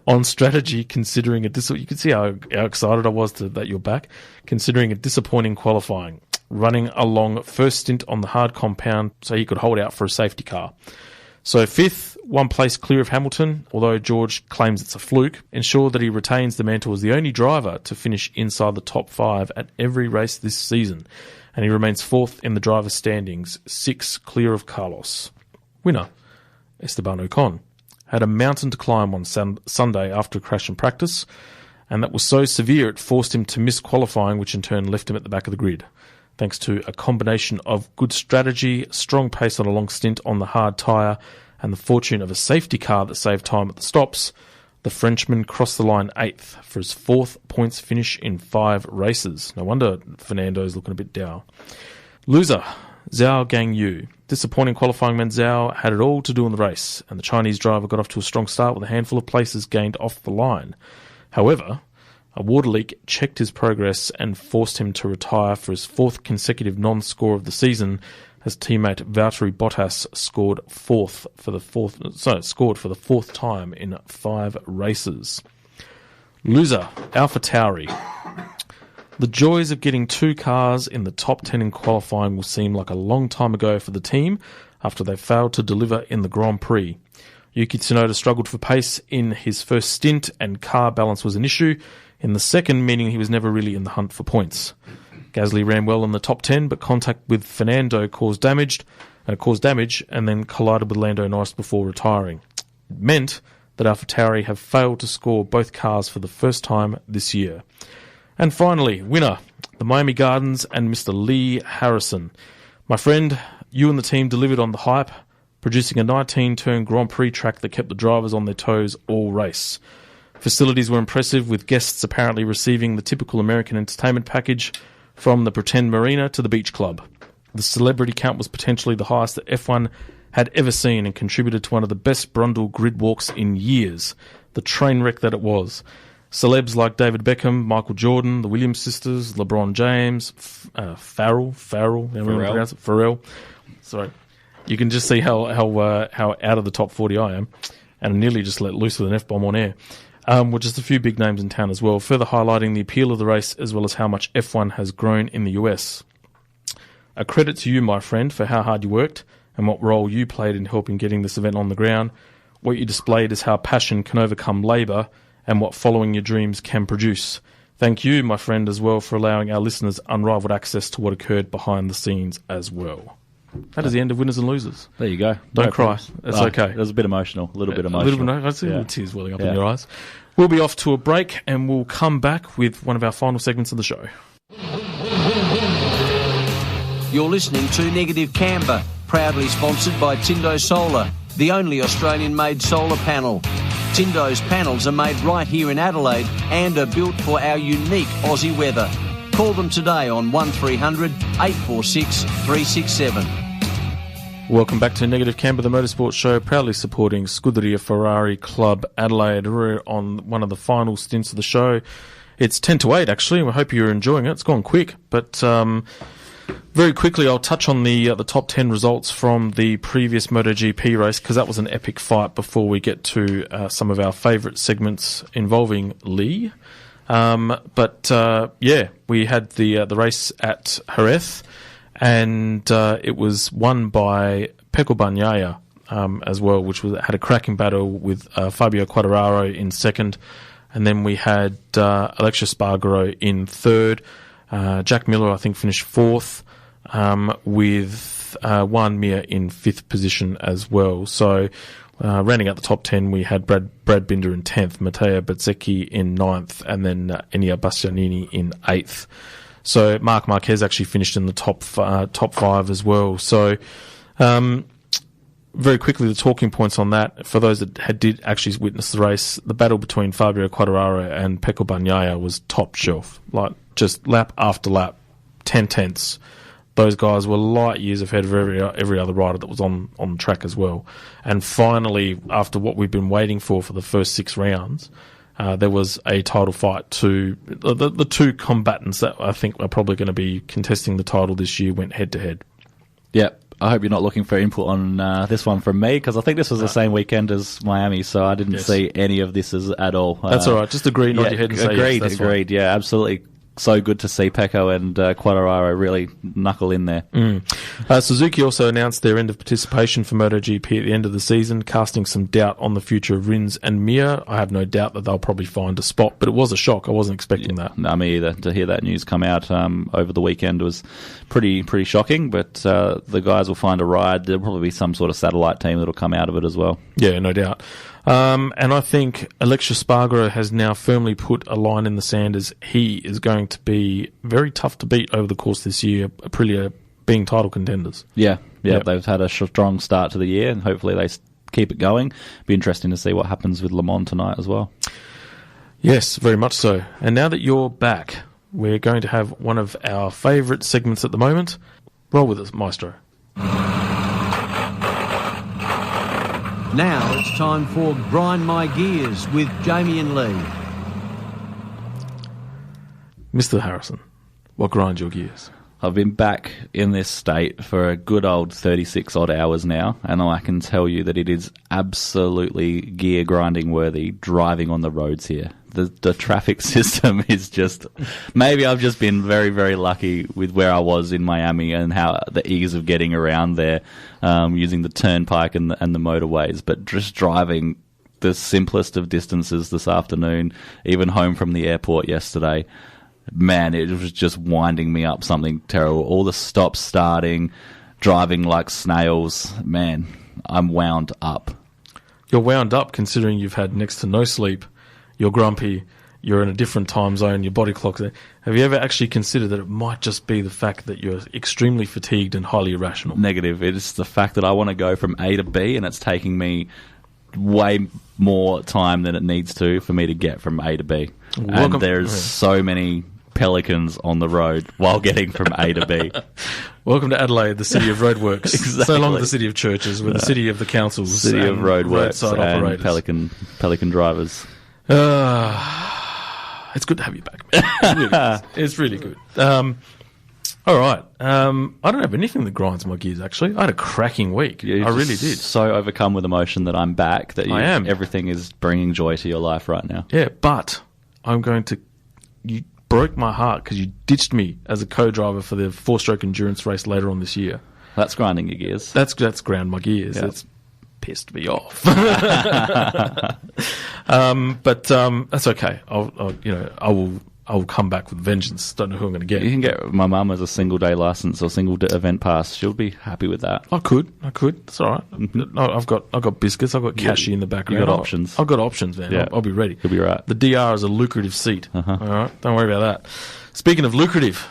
on strategy, considering you can see how excited I was that you're back, considering a disappointing qualifying, running along first stint on the hard compound so he could hold out for a safety car. So 5th, 1 place clear of Hamilton, although George claims it's a fluke, ensured that he retains the mantle as the only driver to finish inside the top 5 at every race this season, and he remains 4th in the driver's standings, 6 clear of Carlos. Winner, Esteban Ocon, had a mountain to climb on Sunday after a crash in practice, and that was so severe it forced him to miss qualifying, which in turn left him at the back of the grid. Thanks to a combination of good strategy, strong pace on a long stint on the hard tyre, and the fortune of a safety car that saved time at the stops, the Frenchman crossed the line 8th for his 4th points finish in 5 races. No wonder Fernando's looking a bit dour. Loser, Zhao Gangyu. Disappointing qualifying meant Zhao had it all to do in the race, and the Chinese driver got off to a strong start with a handful of places gained off the line. However, a water leak checked his progress and forced him to retire for his 4th consecutive non-score of the season, as teammate Valtteri Bottas scored for the 4th time in 5 races. Loser, AlphaTauri. The joys of getting 2 cars in the top 10 in qualifying will seem like a long time ago for the team after they failed to deliver in the Grand Prix. Yuki Tsunoda struggled for pace in his first stint and car balance was an issue in the second, meaning he was never really in the hunt for points. Gasly ran well in the top 10, but contact with Fernando caused damage and then collided with Lando Norris before retiring. It meant that AlphaTauri have failed to score both cars for the first time this year. And finally, winner, the Miami Gardens and Mr. Leigh Harrison. My friend, you and the team delivered on the hype, producing a 19-turn Grand Prix track that kept the drivers on their toes all race. Facilities were impressive, with guests apparently receiving the typical American entertainment package, from the pretend marina to the beach club. The celebrity count was potentially the highest that F1 had ever seen and contributed to one of the best Brundle grid walks in years, the train wreck that it was. Celebs like David Beckham, Michael Jordan, the Williams sisters, LeBron James, Farrell, sorry. You can just see how out of the top 40 I am, and I nearly just let loose with an F-bomb on air. With just a few big names in town as well, further highlighting the appeal of the race as well as how much F1 has grown in the US. A credit to you, my friend, for how hard you worked and what role you played in helping getting this event on the ground. what you displayed is how passion can overcome labour and what following your dreams can produce. Thank you, my friend, as well, for allowing our listeners unrivaled access to what occurred behind the scenes as well. That is the end of Winners and Losers. There you go. Don't cry. It's okay. It was a bit emotional. A little bit emotional. I see little tears welling up in your eyes. We'll be off to a break and we'll come back with one of our final segments of the show. You're listening to Negative Camber, proudly sponsored by Tindo Solar, the only Australian-made solar panel. Tindo's panels are made right here in Adelaide and are built for our unique Aussie weather. Call them today on 1300 846 367. Welcome back to Negative Camber, the motorsport show, proudly supporting Scuderia Ferrari Club Adelaide. We're on one of the final stints of the show. It's 10 to 8, actually. We hope you're enjoying it. It's gone quick, but very quickly I'll touch on the top 10 results from the previous MotoGP race, because that was an epic fight, before we get to some of our favourite segments involving Leigh. We had the race at Jerez, and it was won by Pecco Bagnaia as well, which had a cracking battle with Fabio Quartararo in second, and then we had Alexia Spargaro in third. Jack Miller, I think, finished fourth, with Juan Mir in fifth position as well. So, rounding out the top 10, we had Brad Binder in 10th, Matteo Bezzecchi in 9th, and then Enia Bastianini in 8th. So Marc Marquez actually finished in the top 5 as well. So, very quickly, the talking points on that, for those that did actually witness the race, the battle between Fabio Quartararo and Pecco Bagnaia was top shelf. Like, just lap after lap, 10 tenths. Those guys were light years ahead of every other rider that was on the track as well. And finally, after what we've been waiting for the first 6 rounds, there was a title fight. The two combatants that I think are probably going to be contesting the title this year went head to head. Yeah. I hope you're not looking for input on this one from me, because I think this was the same weekend as Miami, so I didn't see any of this at all. That's all right. Just agree, nod your head and say agreed, yes. Agreed, yeah, absolutely. So good to see Pecco and Quartararo really knuckle in there. Suzuki also announced their end of participation for MotoGP at the end of the season, casting some doubt on the future of Rins and Mir. I have no doubt that they'll probably find a spot, but it was a shock. I wasn't expecting that. No, me either. To hear that news come out over the weekend was pretty shocking, but the guys will find a ride. There'll probably be some sort of satellite team that'll come out of it as well. Yeah, no doubt. And I think Alexia Spargaro has now firmly put a line in the sand as he is going to be very tough to beat over the course this year, Aprilia being title contenders. Yeah, they've had a strong start to the year, and hopefully they keep it going. Be interesting to see what happens with Le Mans tonight as well. Yes, very much so. And now that you're back, we're going to have one of our favourite segments at the moment. Roll with us, Maestro. Now it's time for Grind My Gears with Jamie and Leigh. Mr. Harrison, what grinds your gears? I've been back in this state for a good old 36 odd hours now, and I can tell you that it is absolutely gear grinding worthy driving on the roads here. The traffic system is just, maybe I've just been very, very lucky with where I was in Miami and how the ease of getting around there, using the turnpike and the motorways, but just driving the simplest of distances this afternoon, even home from the airport yesterday. Man, it was just winding me up something terrible. All the stops starting, driving like snails. Man, I'm wound up. You're wound up considering you've had next to no sleep. You're grumpy. You're in a different time zone. Your body clock's there. Have you ever actually considered that it might just be the fact that you're extremely fatigued and highly irrational? Negative. It's the fact that I want to go from A to B, and it's taking me way more time than it needs to for me to get from A to B. And there's so many pelicans on the road while getting from A to B. Welcome to Adelaide, the city of roadworks. Exactly. So long the city of churches, we're the city of the councils. City of roadworks and operators. pelican drivers. It's good to have you back, man. It's really good. All right. I don't have anything that grinds my gears, actually. I had a cracking week. I really did. So overcome with emotion that I'm back that I am. Everything is bringing joy to your life right now. Yeah, but I'm going to... You broke my heart because you ditched me as a co-driver for the 4-stroke endurance race later on this year. That's grinding your gears. That's ground my gears. Yeah. It's pissed me off. But that's okay. I will come back with vengeance. Don't know who I'm going to get. You can get my mum as a single day license or single event pass. She'll be happy with that. I could. It's all right. No, I've got biscuits. I've got cashy in the background. You got options. I've got options, man. Yeah. I'll be ready. You'll be right. The DR is a lucrative seat. All right, don't worry about that. Speaking of lucrative,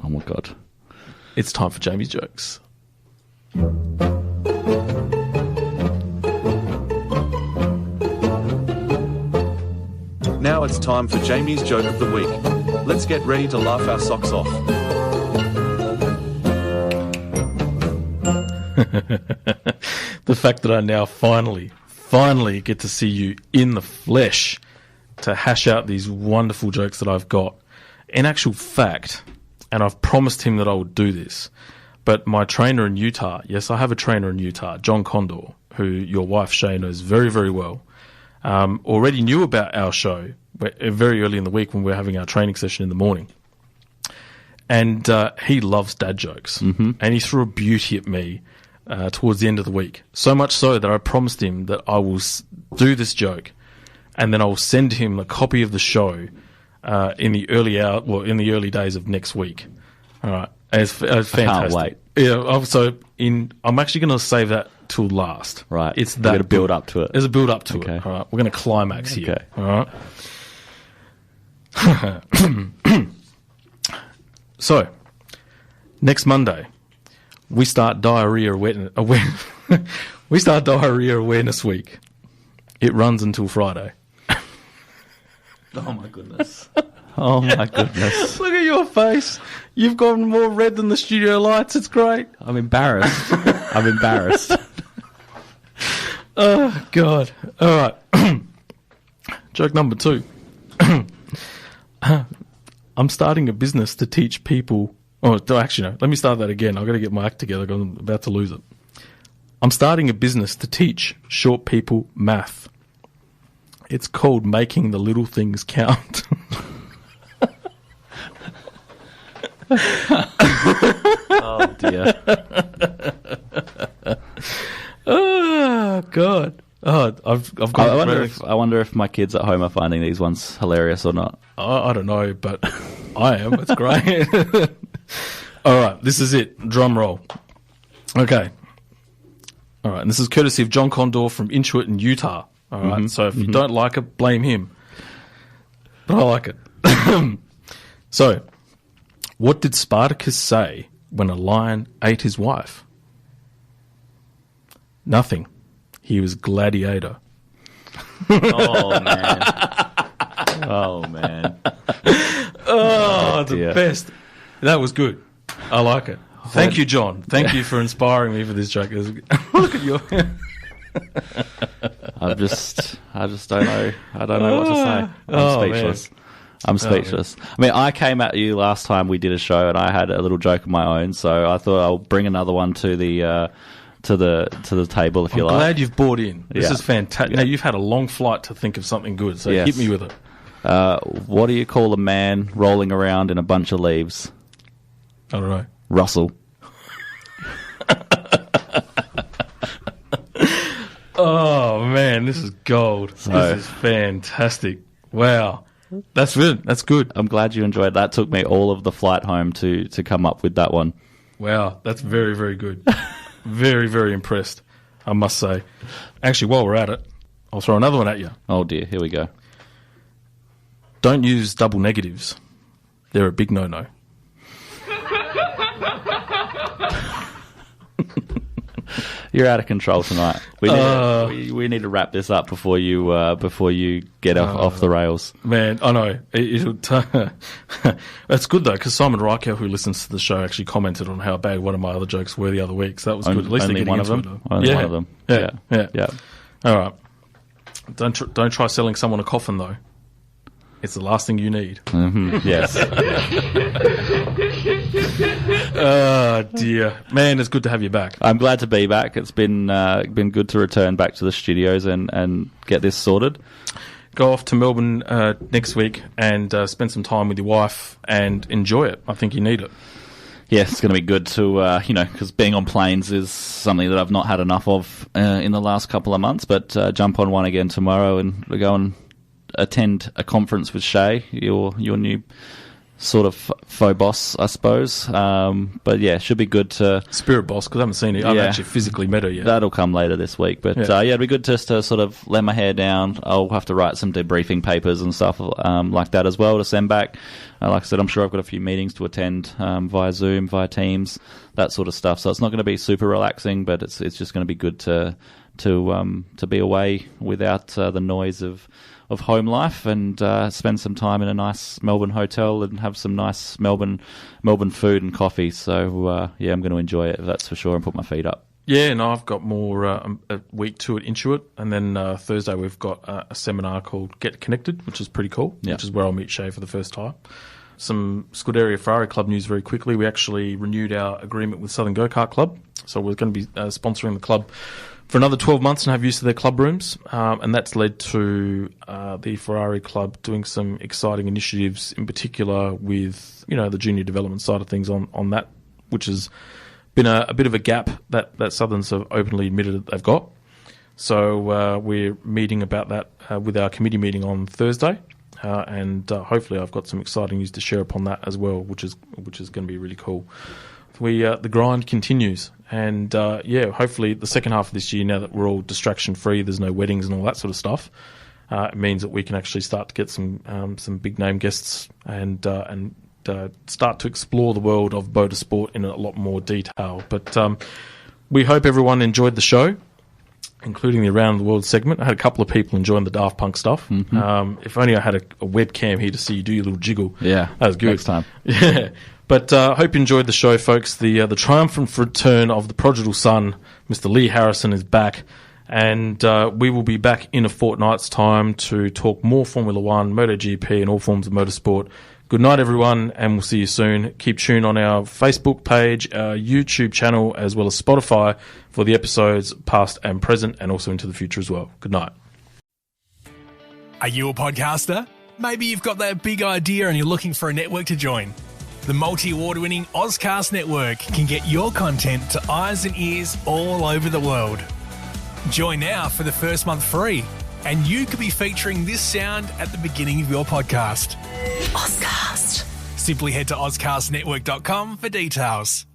oh my god, it's time for Jamie's jokes. Now it's time for Jamie's joke of the week. Let's get ready to laugh our socks off. The fact that I now finally get to see you in the flesh to hash out these wonderful jokes that I've got. In actual fact, and I've promised him that I would do this, but my trainer in Utah, yes, I have a trainer in Utah, John Condor, who your wife Shay knows very, very well, already knew about our show very early in the week when we were having our training session in the morning. And he loves dad jokes. Mm-hmm. And he threw a beauty at me towards the end of the week. So much so that I promised him that I will do this joke and then I will send him a copy of the show in the early days of next week. All right. It's fantastic. I can't wait. Yeah. I'm actually going to save that till last. Right. It's that. We're going to build up to it. There's a build up to it. All right. We're going to climax here. All right. So, next Monday, we start Diarrhea Awareness Week. It runs until Friday. Oh my goodness. Oh my goodness. Look at your face. You've gone more red than the studio lights. It's great. I'm embarrassed. I'm embarrassed. Oh, God. All right. Joke number 2. I'm starting a business to teach people... Oh, actually, no. Let me start that again. I've got to get my act together because I'm about to lose it. I'm starting a business to teach short people math. It's called Making the Little Things Count. Oh, dear. Oh, God. Oh, I've got. I wonder if my kids at home are finding these ones hilarious or not. I don't know, but I am. It's great. All right, this is it. Drum roll. Okay. All right, and this is courtesy of John Condor from Intuit in Utah. All right, so if you don't like it, blame him. But I like it. So, what did Spartacus say when a lion ate his wife? Nothing. He was gladiator. Oh, man. Oh, man. Oh, the best. That was good. I like it. Thank you, John. Thank you for inspiring me for this joke. Look at you. I just don't know. I don't know what to say. I'm speechless. Man. I'm speechless. I mean, I came at you last time we did a show and I had a little joke of my own, so I thought I'll bring another one to the table if you like. I'm glad you've bought in. This is fantastic. Yeah. Now, you've had a long flight to think of something good, so hit me with it. What do you call a man rolling around in a bunch of leaves? I don't know. Russell. Oh, man, this is gold. This is fantastic. Wow. That's good. That's good. I'm glad you enjoyed that. Took me all of the flight home to come up with that one. Wow, that's very, very good. Very, very impressed, I must say. Actually, while we're at it, I'll throw another one at you. Oh, dear. Here we go. Don't use double negatives. They're a big no-no. You're out of control tonight. We need to wrap this up before you get off the rails. Man, I know. That's good, though, because Simon Reicher, who listens to the show, actually commented on how bad one of my other jokes were the other week, so that was good. At least only one of them? Only one of them. Yeah. All right. Don't try selling someone a coffin, though. It's the last thing you need. Mm-hmm. Yes. Oh, dear. Man, it's good to have you back. I'm glad to be back. It's been good to return back to the studios and get this sorted. Go off to Melbourne next week and spend some time with your wife and enjoy it. I think you need it. yeah, it's going to be good to, because being on planes is something that I've not had enough of in the last couple of months, but jump on one again tomorrow and go and attend a conference with Shay, your new sort of faux boss, I suppose. But yeah, should be good to... Spirit boss, because I haven't seen it. I haven't actually physically met her yet. That'll come later this week. But it'd be good just to sort of let my hair down. I'll have to write some debriefing papers and stuff like that as well to send back. Like I said, I'm sure I've got a few meetings to attend via Zoom, via Teams, that sort of stuff. So it's not going to be super relaxing, but it's just going to be good to be away without the noise of home life and spend some time in a nice Melbourne hotel and have some nice Melbourne food and coffee. So, I'm going to enjoy it, that's for sure, and put my feet up. Yeah, no, I've got more a week to it into it. And then Thursday we've got a seminar called Get Connected, which is pretty cool, which is where I'll meet Shay for the first time. Some Scuderia Ferrari Club news very quickly. We actually renewed our agreement with Southern Go-Kart Club. So we're going to be sponsoring the club for another 12 months and have use of their club rooms. And that's led to the Ferrari Club doing some exciting initiatives, in particular with, the junior development side of things on that, which has been a bit of a gap that Southern's have openly admitted that they've got. So we're meeting about that with our committee meeting on Thursday. And hopefully I've got some exciting news to share upon that as well, which is going to be really cool. The grind continues. And, hopefully the second half of this year, now that we're all distraction-free, there's no weddings and all that sort of stuff, it means that we can actually start to get some big-name guests and start to explore the world of motorsport in a lot more detail. But we hope everyone enjoyed the show, including the Around the World segment. I had a couple of people enjoying the Daft Punk stuff. Mm-hmm. If only I had a webcam here to see you do your little jiggle. Yeah, that was good. Next time. Yeah. But hope you enjoyed the show, folks. The triumphant return of the prodigal son, Mr. Leigh Harrison, is back. And we will be back in a fortnight's time to talk more Formula One, MotoGP, and all forms of motorsport. Good night, everyone, and we'll see you soon. Keep tuned on our Facebook page, our YouTube channel, as well as Spotify for the episodes past and present, and also into the future as well. Good night. Are you a podcaster? Maybe you've got that big idea and you're looking for a network to join. The multi-award-winning Ozcast Network can get your content to eyes and ears all over the world. Join now for the first month free, and you could be featuring this sound at the beginning of your podcast. Ozcast. Simply head to ozcastnetwork.com for details.